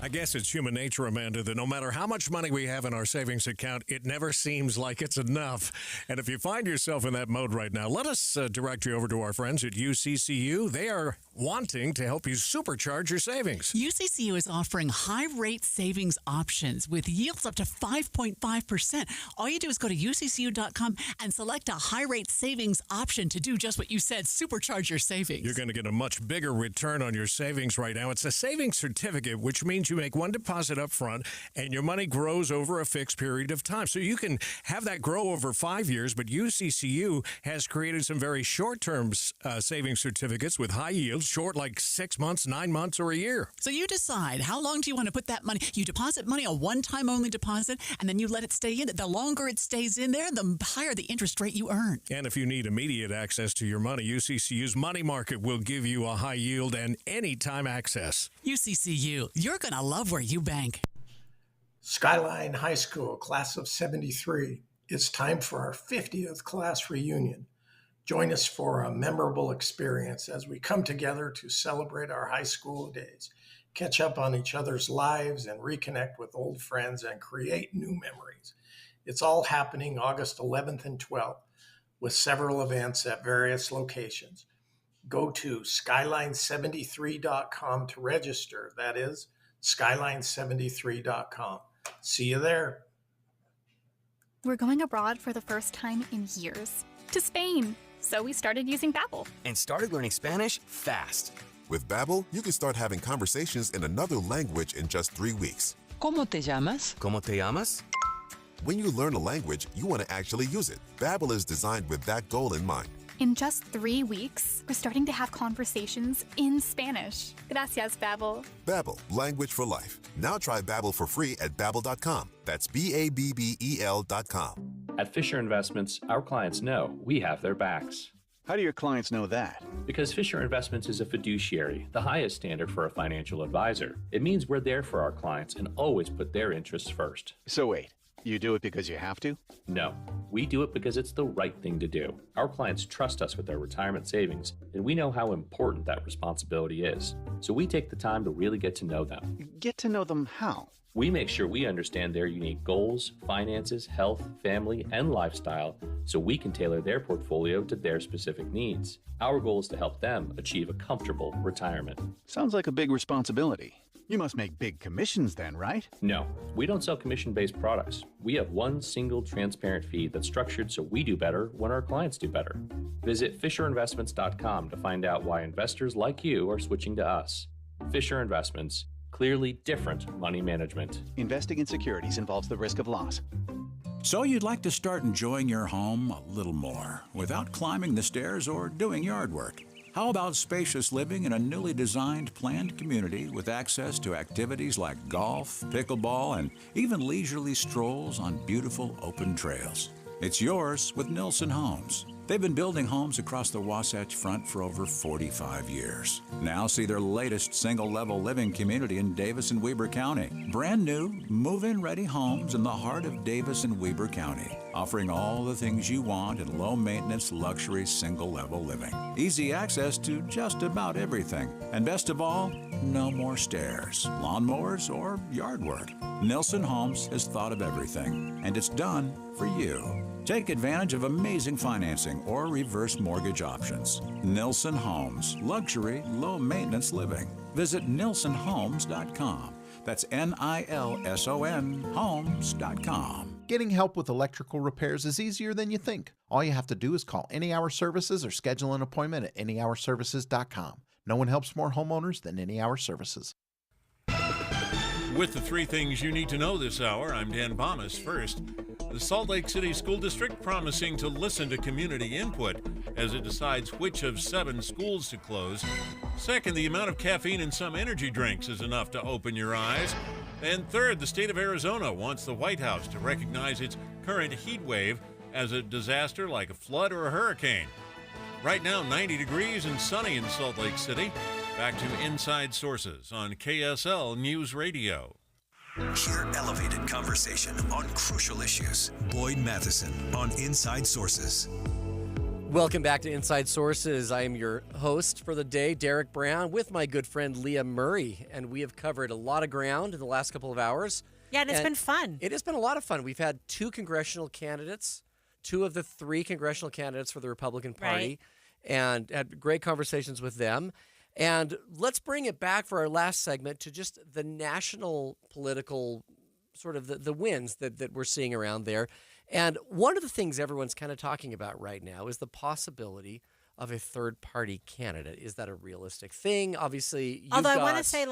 I guess it's human nature, Amanda, that no matter how much money we have in our savings account, it never seems like it's enough. And if you find yourself in that mode right now, let us direct you over to our friends at UCCU. They are wanting to help you supercharge your savings. UCCU is offering high-rate savings options with yields up to 5.5%. All you do is go to UCCU.com and select a high-rate savings option to do just what you said, supercharge your savings. You're going to get a much bigger return on your savings right now. It's a savings certificate, which means you make one deposit up front and your money grows over a fixed period of time. So you can have that grow over 5 years, but UCCU has created some very short-term savings certificates with high yields, short like 6 months, 9 months, or a year. So you decide how long do you want to put that money. You deposit money, a one-time only deposit, and then you let it stay in. The longer it stays in there, the higher the interest rate you earn. And if you need immediate access to your money, UCCU's Money Market will give you a high yield and anytime access. UCCU, you're going to love where you bank. Skyline High School, class of 73. It's time for our 50th class reunion. Join us for a memorable experience as we come together to celebrate our high school days, catch up on each other's lives, and reconnect with old friends and create new memories. It's all happening August 11th and 12th. with several events at various locations. Go to skyline73.com to register. That is skyline73.com. See you there. We're going abroad for the first time in years, to Spain. So we started using Babbel. And started learning Spanish fast. With Babbel, you can start having conversations in another language in just 3 weeks. ¿Cómo te llamas? ¿Cómo te llamas? When you learn a language, you want to actually use it. Babbel is designed with that goal in mind. In just 3 weeks, we're starting to have conversations in Spanish. Gracias, Babbel. Babbel, language for life. Now try Babbel for free at Babbel.com. That's Babbel.com. At Fisher Investments, our clients know we have their backs. How do your clients know that? Because Fisher Investments is a fiduciary, the highest standard for a financial advisor. It means we're there for our clients and always put their interests first. So wait, you do it because you have to? No, we do it because it's the right thing to do. Our clients trust us with their retirement savings, and we know how important that responsibility is. So we take the time to really get to know them. Get to know them how? We make sure we understand their unique goals, finances, health, family, and lifestyle so we can tailor their portfolio to their specific needs. Our goal is to help them achieve a comfortable retirement. Sounds like a big responsibility. You must make big commissions then, right? No, we don't sell commission-based products. We have one single transparent fee that's structured so we do better when our clients do better. Visit FisherInvestments.com to find out why investors like you are switching to us. Fisher Investments. Clearly different money management. Investing in securities involves the risk of loss. So you'd like to start enjoying your home a little more without climbing the stairs or doing yard work. How about spacious living in a newly designed, planned community with access to activities like golf, pickleball, and even leisurely strolls on beautiful open trails? It's yours with Nilsson Homes. They've been building homes across the Wasatch Front for over 45 years. Now see their latest single-level living community in Davis and Weber County. Brand new, move-in ready homes in the heart of Davis and Weber County, offering all the things you want in low-maintenance, luxury, single-level living. Easy access to just about everything. And best of all, no more stairs, lawnmowers, or yard work. Nilsson Homes has thought of everything, and it's done for you. Take advantage of amazing financing or reverse mortgage options. Nilsson Homes, luxury, low-maintenance living. Visit nilssonhomes.com. That's Nilson homes.com. Getting help with electrical repairs is easier than you think. All you have to do is call Any Hour Services or schedule an appointment at anyhourservices.com. No one helps more homeowners than Any Hour Services. With the 3 things you need to know this hour, I'm Dan Bomas. First, the Salt Lake City School District promising to listen to community input as it decides which of 7 schools to close. Second, the amount of caffeine in some energy drinks is enough to open your eyes. And third, the state of Arizona wants the White House to recognize its current heat wave as a disaster like a flood or a hurricane. Right now, 90 degrees and sunny in Salt Lake City. Back to Inside Sources on KSL News Radio. Hear elevated conversation on crucial issues. Boyd Matheson on Inside Sources. Welcome back to Inside Sources. I am your host for the day, Derek Brown, with my good friend Leah Murray, and we have covered a lot of ground in the last couple of hours. Yeah, and it's been fun. It has been a lot of fun. We've had 2 congressional candidates, 2 of the 3 congressional candidates for the Republican Party, and had great conversations with them. And let's bring it back for our last segment to just the national political sort of the wins that we're seeing around there. And one of the things everyone's kind of talking about right now is the possibility of a third-party candidate. Is that a realistic thing? Obviously, Although I want to say,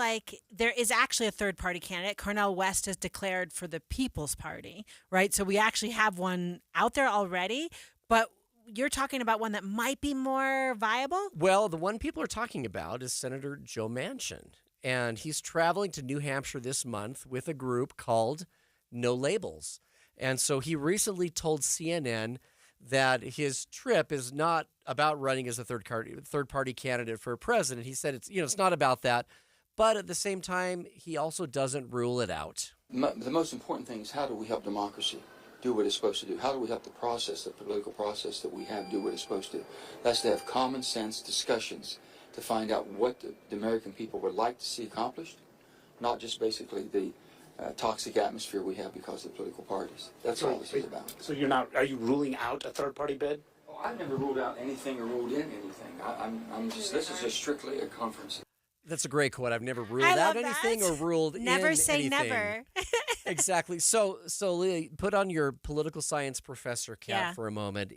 there is actually a third-party candidate. Cornel West has declared for the People's Party, right? So we actually have one out there already, but you're talking about one that might be more viable? Well, the one people are talking about is Senator Joe Manchin, and he's traveling to New Hampshire this month with a group called No Labels. And so he recently told CNN that his trip is not about running as a third-party candidate for president. He said it's not about that, but at the same time, he also doesn't rule it out. The most important thing is, how do we help democracy do what it's supposed to do? How do we help the political process that we have do what it's supposed to? That's to have common sense discussions to find out what the American people would like to see accomplished, not just basically the toxic atmosphere we have because of political parties. That's all this is about. So are you ruling out a third-party bid? I've never ruled out anything or ruled in anything. I'm just, this is just strictly a conference. That's a great quote. I've never ruled out anything or ruled in anything. Never say never. Exactly. So Leah, put on your political science professor cap for a moment.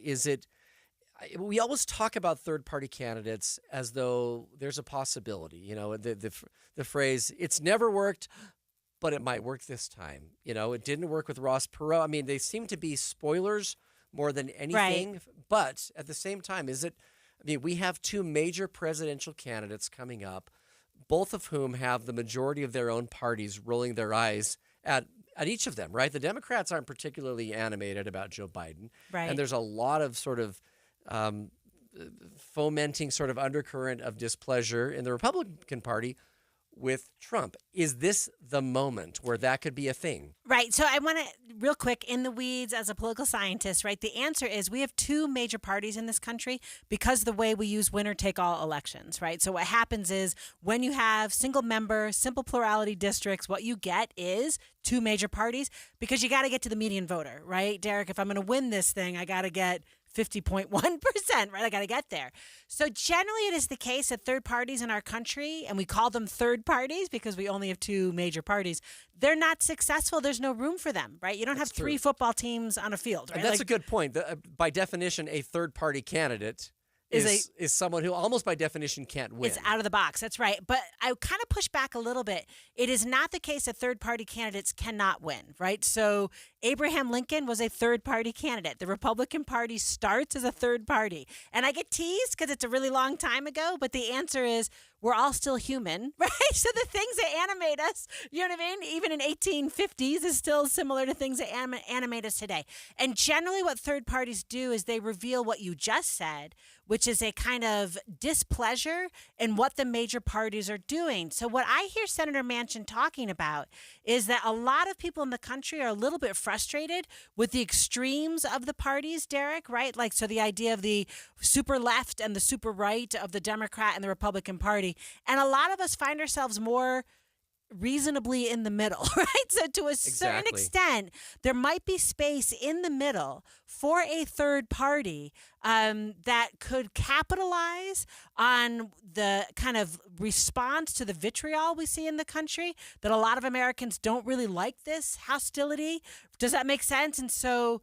We always talk about third-party candidates as though there's a possibility. You know, the phrase, it's never worked, but it might work this time. You know, it didn't work with Ross Perot. I mean, they seem to be spoilers more than anything. Right. But at the same time, we have two major presidential candidates coming up, both of whom have the majority of their own parties rolling their eyes at each of them, right? The Democrats aren't particularly animated about Joe Biden. Right. And there's a lot of sort of fomenting sort of undercurrent of displeasure in the Republican Party with Trump. Is this the moment where that could be a thing? Right. So I want to, real quick, in the weeds as a political scientist, right? The answer is we have two major parties in this country because of the way we use winner-take-all elections, right? So what happens is when you have single-member, simple plurality districts, what you get is two major parties because you got to get to the median voter, right? Derek, if I'm going to win this thing, I got to get 50.1%, right? I got to get there. So generally it is the case that third parties in our country, and we call them third parties because we only have two major parties, they're not successful. There's no room for them, right? You don't have three football teams on a field, right? And that's a good point. By definition, a third-party candidate is someone who almost by definition can't win. It's out of the box. That's right. But I kind of push back a little bit. It is not the case that third-party candidates cannot win, right? So Abraham Lincoln was a third-party candidate. The Republican Party starts as a third party. And I get teased because it's a really long time ago, but the answer is we're all still human, right? So the things that animate us, you know what I mean? Even in 1850s is still similar to things that animate us today. And generally what third parties do is they reveal what you just said, which is a kind of displeasure in what the major parties are doing. So what I hear Senator Manchin talking about is that a lot of people in the country are a little bit frustrated with the extremes of the parties, Derek, right? Like, so the idea of the super left and the super right of the Democrat and the Republican Party. And a lot of us find ourselves more reasonably in the middle, right? So to a certain extent, there might be space in the middle for a third party that could capitalize on the kind of response to the vitriol we see in the country, that a lot of Americans don't really like this hostility. Does that make sense? And so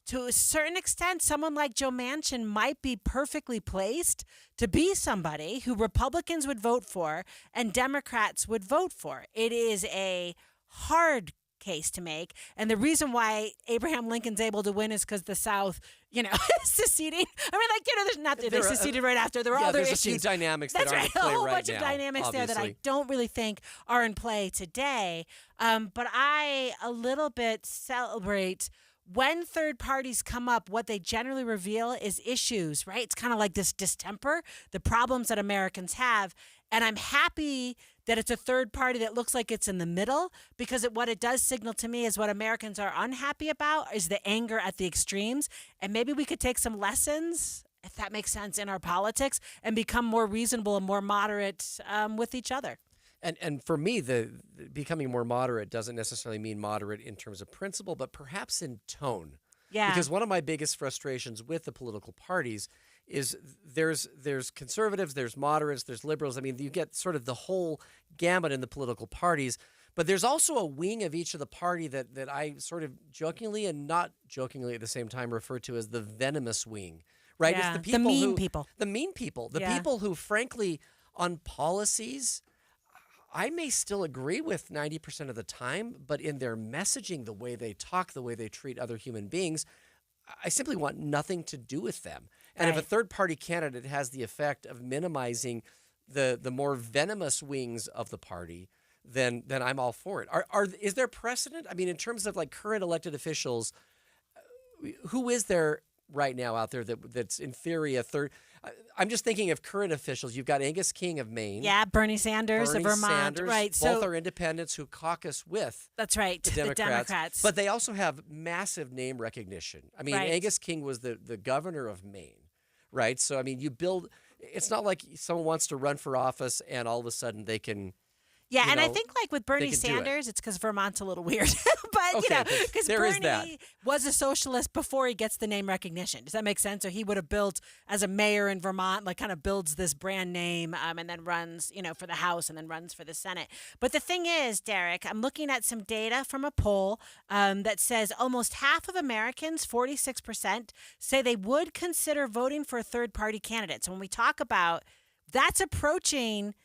to a certain extent, someone like Joe Manchin might be perfectly placed to be somebody who Republicans would vote for and Democrats would vote for. It is a hard case to make. And the reason why Abraham Lincoln's able to win is because the South, seceding. I mean, there's not that they seceded right after. There were other issues. There's a few dynamics that That's are right. in play right now. A whole bunch of dynamics obviously. there that I don't really think are in play today. But I a little bit celebrate when third parties come up, what they generally reveal is issues, right? It's kind of like this distemper, the problems that Americans have. And I'm happy that it's a third party that looks like it's in the middle, because what it does signal to me is what Americans are unhappy about is the anger at the extremes. And maybe we could take some lessons, if that makes sense, in our politics and become more reasonable and more moderate with each other. And for me, the becoming more moderate doesn't necessarily mean moderate in terms of principle, but perhaps in tone. Yeah. Because one of my biggest frustrations with the political parties is there's conservatives, there's moderates, there's liberals. I mean, you get sort of the whole gamut in the political parties. But there's also a wing of each of the party that I sort of jokingly and not jokingly at the same time refer to as the venomous wing. Right? Yeah. It's the people The mean people. The people who, frankly, on policies, I may still agree with 90% of the time, but in their messaging, the way they talk, the way they treat other human beings, I simply want nothing to do with them. And if a third-party candidate has the effect of minimizing the more venomous wings of the party, then I'm all for it. Is there precedent? I mean, in terms of like current elected officials, who is there right now out there that's in theory a third? I'm just thinking of current officials. You've got Angus King of Maine. Yeah, Bernie Sanders of Vermont. Sanders, right. Both are independents who caucus with that's right, the Democrats. But they also have massive name recognition. I mean, Angus King was the governor of Maine, right? So, I mean, it's not like someone wants to run for office and all of a sudden they can Yeah, you and I know, think like with Bernie they can do it. Sanders, it's because Vermont's a little weird. But, Okay, because there is Bernie that. was a socialist before he gets the name recognition. Does that make sense? So he would have built as a mayor in Vermont, like kind of builds this brand name and then runs, for the House and then runs for the Senate. But the thing is, Derek, I'm looking at some data from a poll that says almost half of Americans, 46%, say they would consider voting for a third-party candidate. So when we talk about that's approaching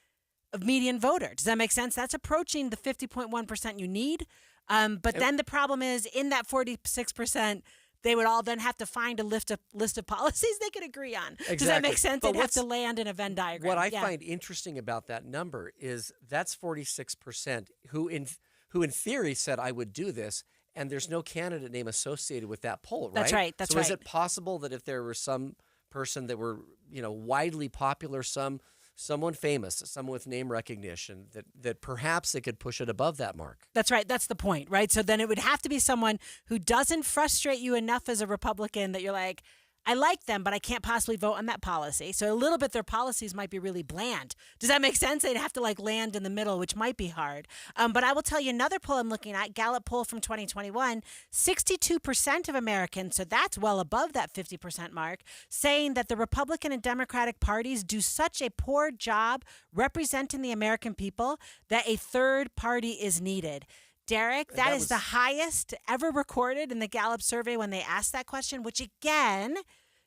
a median voter. Does that make sense? That's approaching the 50.1% you need. But then the problem is in that 46%, they would all then have to find a list of policies they could agree on. Exactly. Does that make sense? But They'd have to land in a Venn diagram. What I find interesting about that number is that's 46% who in theory said, I would do this, and there's no candidate name associated with that poll, right? That's right. So is it possible that if there were some person that were, widely popular, someone famous, someone with name recognition, that perhaps they could push it above that mark? That's right. That's the point, right? So then it would have to be someone who doesn't frustrate you enough as a Republican that you're like, I like them, but I can't possibly vote on that policy. So a little bit their policies might be really bland. Does that make sense? They'd have to land in the middle, which might be hard. But I will tell you another poll I'm looking at, Gallup poll from 2021, 62% of Americans, so that's well above that 50% mark, saying that the Republican and Democratic parties do such a poor job representing the American people that a third party is needed. Derek, that is the highest ever recorded in the Gallup survey when they asked that question, which again,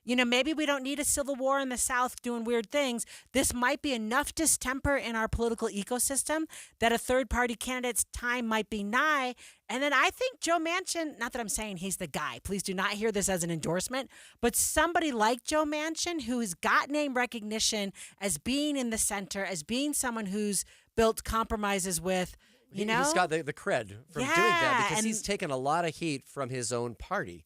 maybe we don't need a civil war in the South doing weird things. This might be enough distemper in our political ecosystem that a third-party candidate's time might be nigh. And then I think Joe Manchin, not that I'm saying he's the guy, please do not hear this as an endorsement, but somebody like Joe Manchin who's got name recognition as being in the center, as being someone who's built compromises with, He's got the cred from doing that because and he's taken a lot of heat from his own party.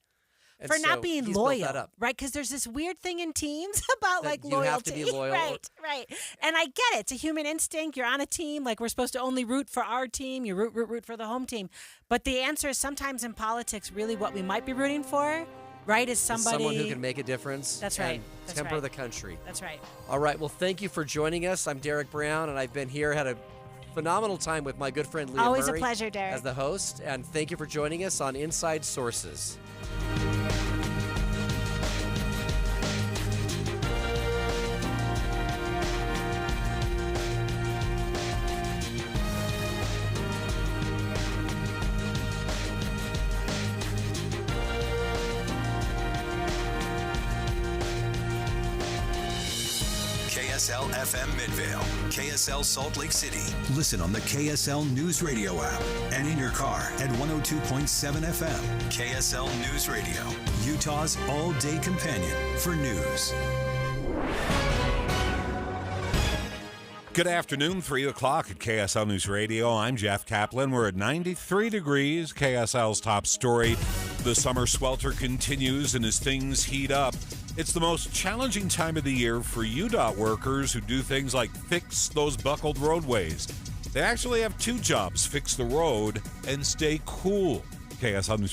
And for so not being he's built loyal, that up. right? Because there's this weird thing in teams about That you loyalty. have to be loyal. Right. And I get it. It's a human instinct. You're on a team. We're supposed to only root for our team. You root for the home team. But the answer is sometimes in politics, really what we might be rooting for, right, is Someone who can make a difference. That's right. And That's temper right. the country. That's right. All right. Well, thank you for joining us. I'm Derek Brown, and I've been here, had a phenomenal time with my good friend Leah Always Murray a pleasure, Derek. as the host. And thank you for joining us on Inside Sources. KSL FM Midvale, KSL Salt Lake City. Listen on the KSL News Radio app and in your car at 102.7 FM. KSL News Radio, Utah's all-day companion for news. Good afternoon, 3 o'clock at KSL News Radio. I'm Jeff Kaplan. We're at 93 degrees. KSL's top story. The summer swelter continues, and as things heat up, it's the most challenging time of the year for UDOT workers who do things like fix those buckled roadways. They actually have two jobs: fix the road and stay cool. KSL News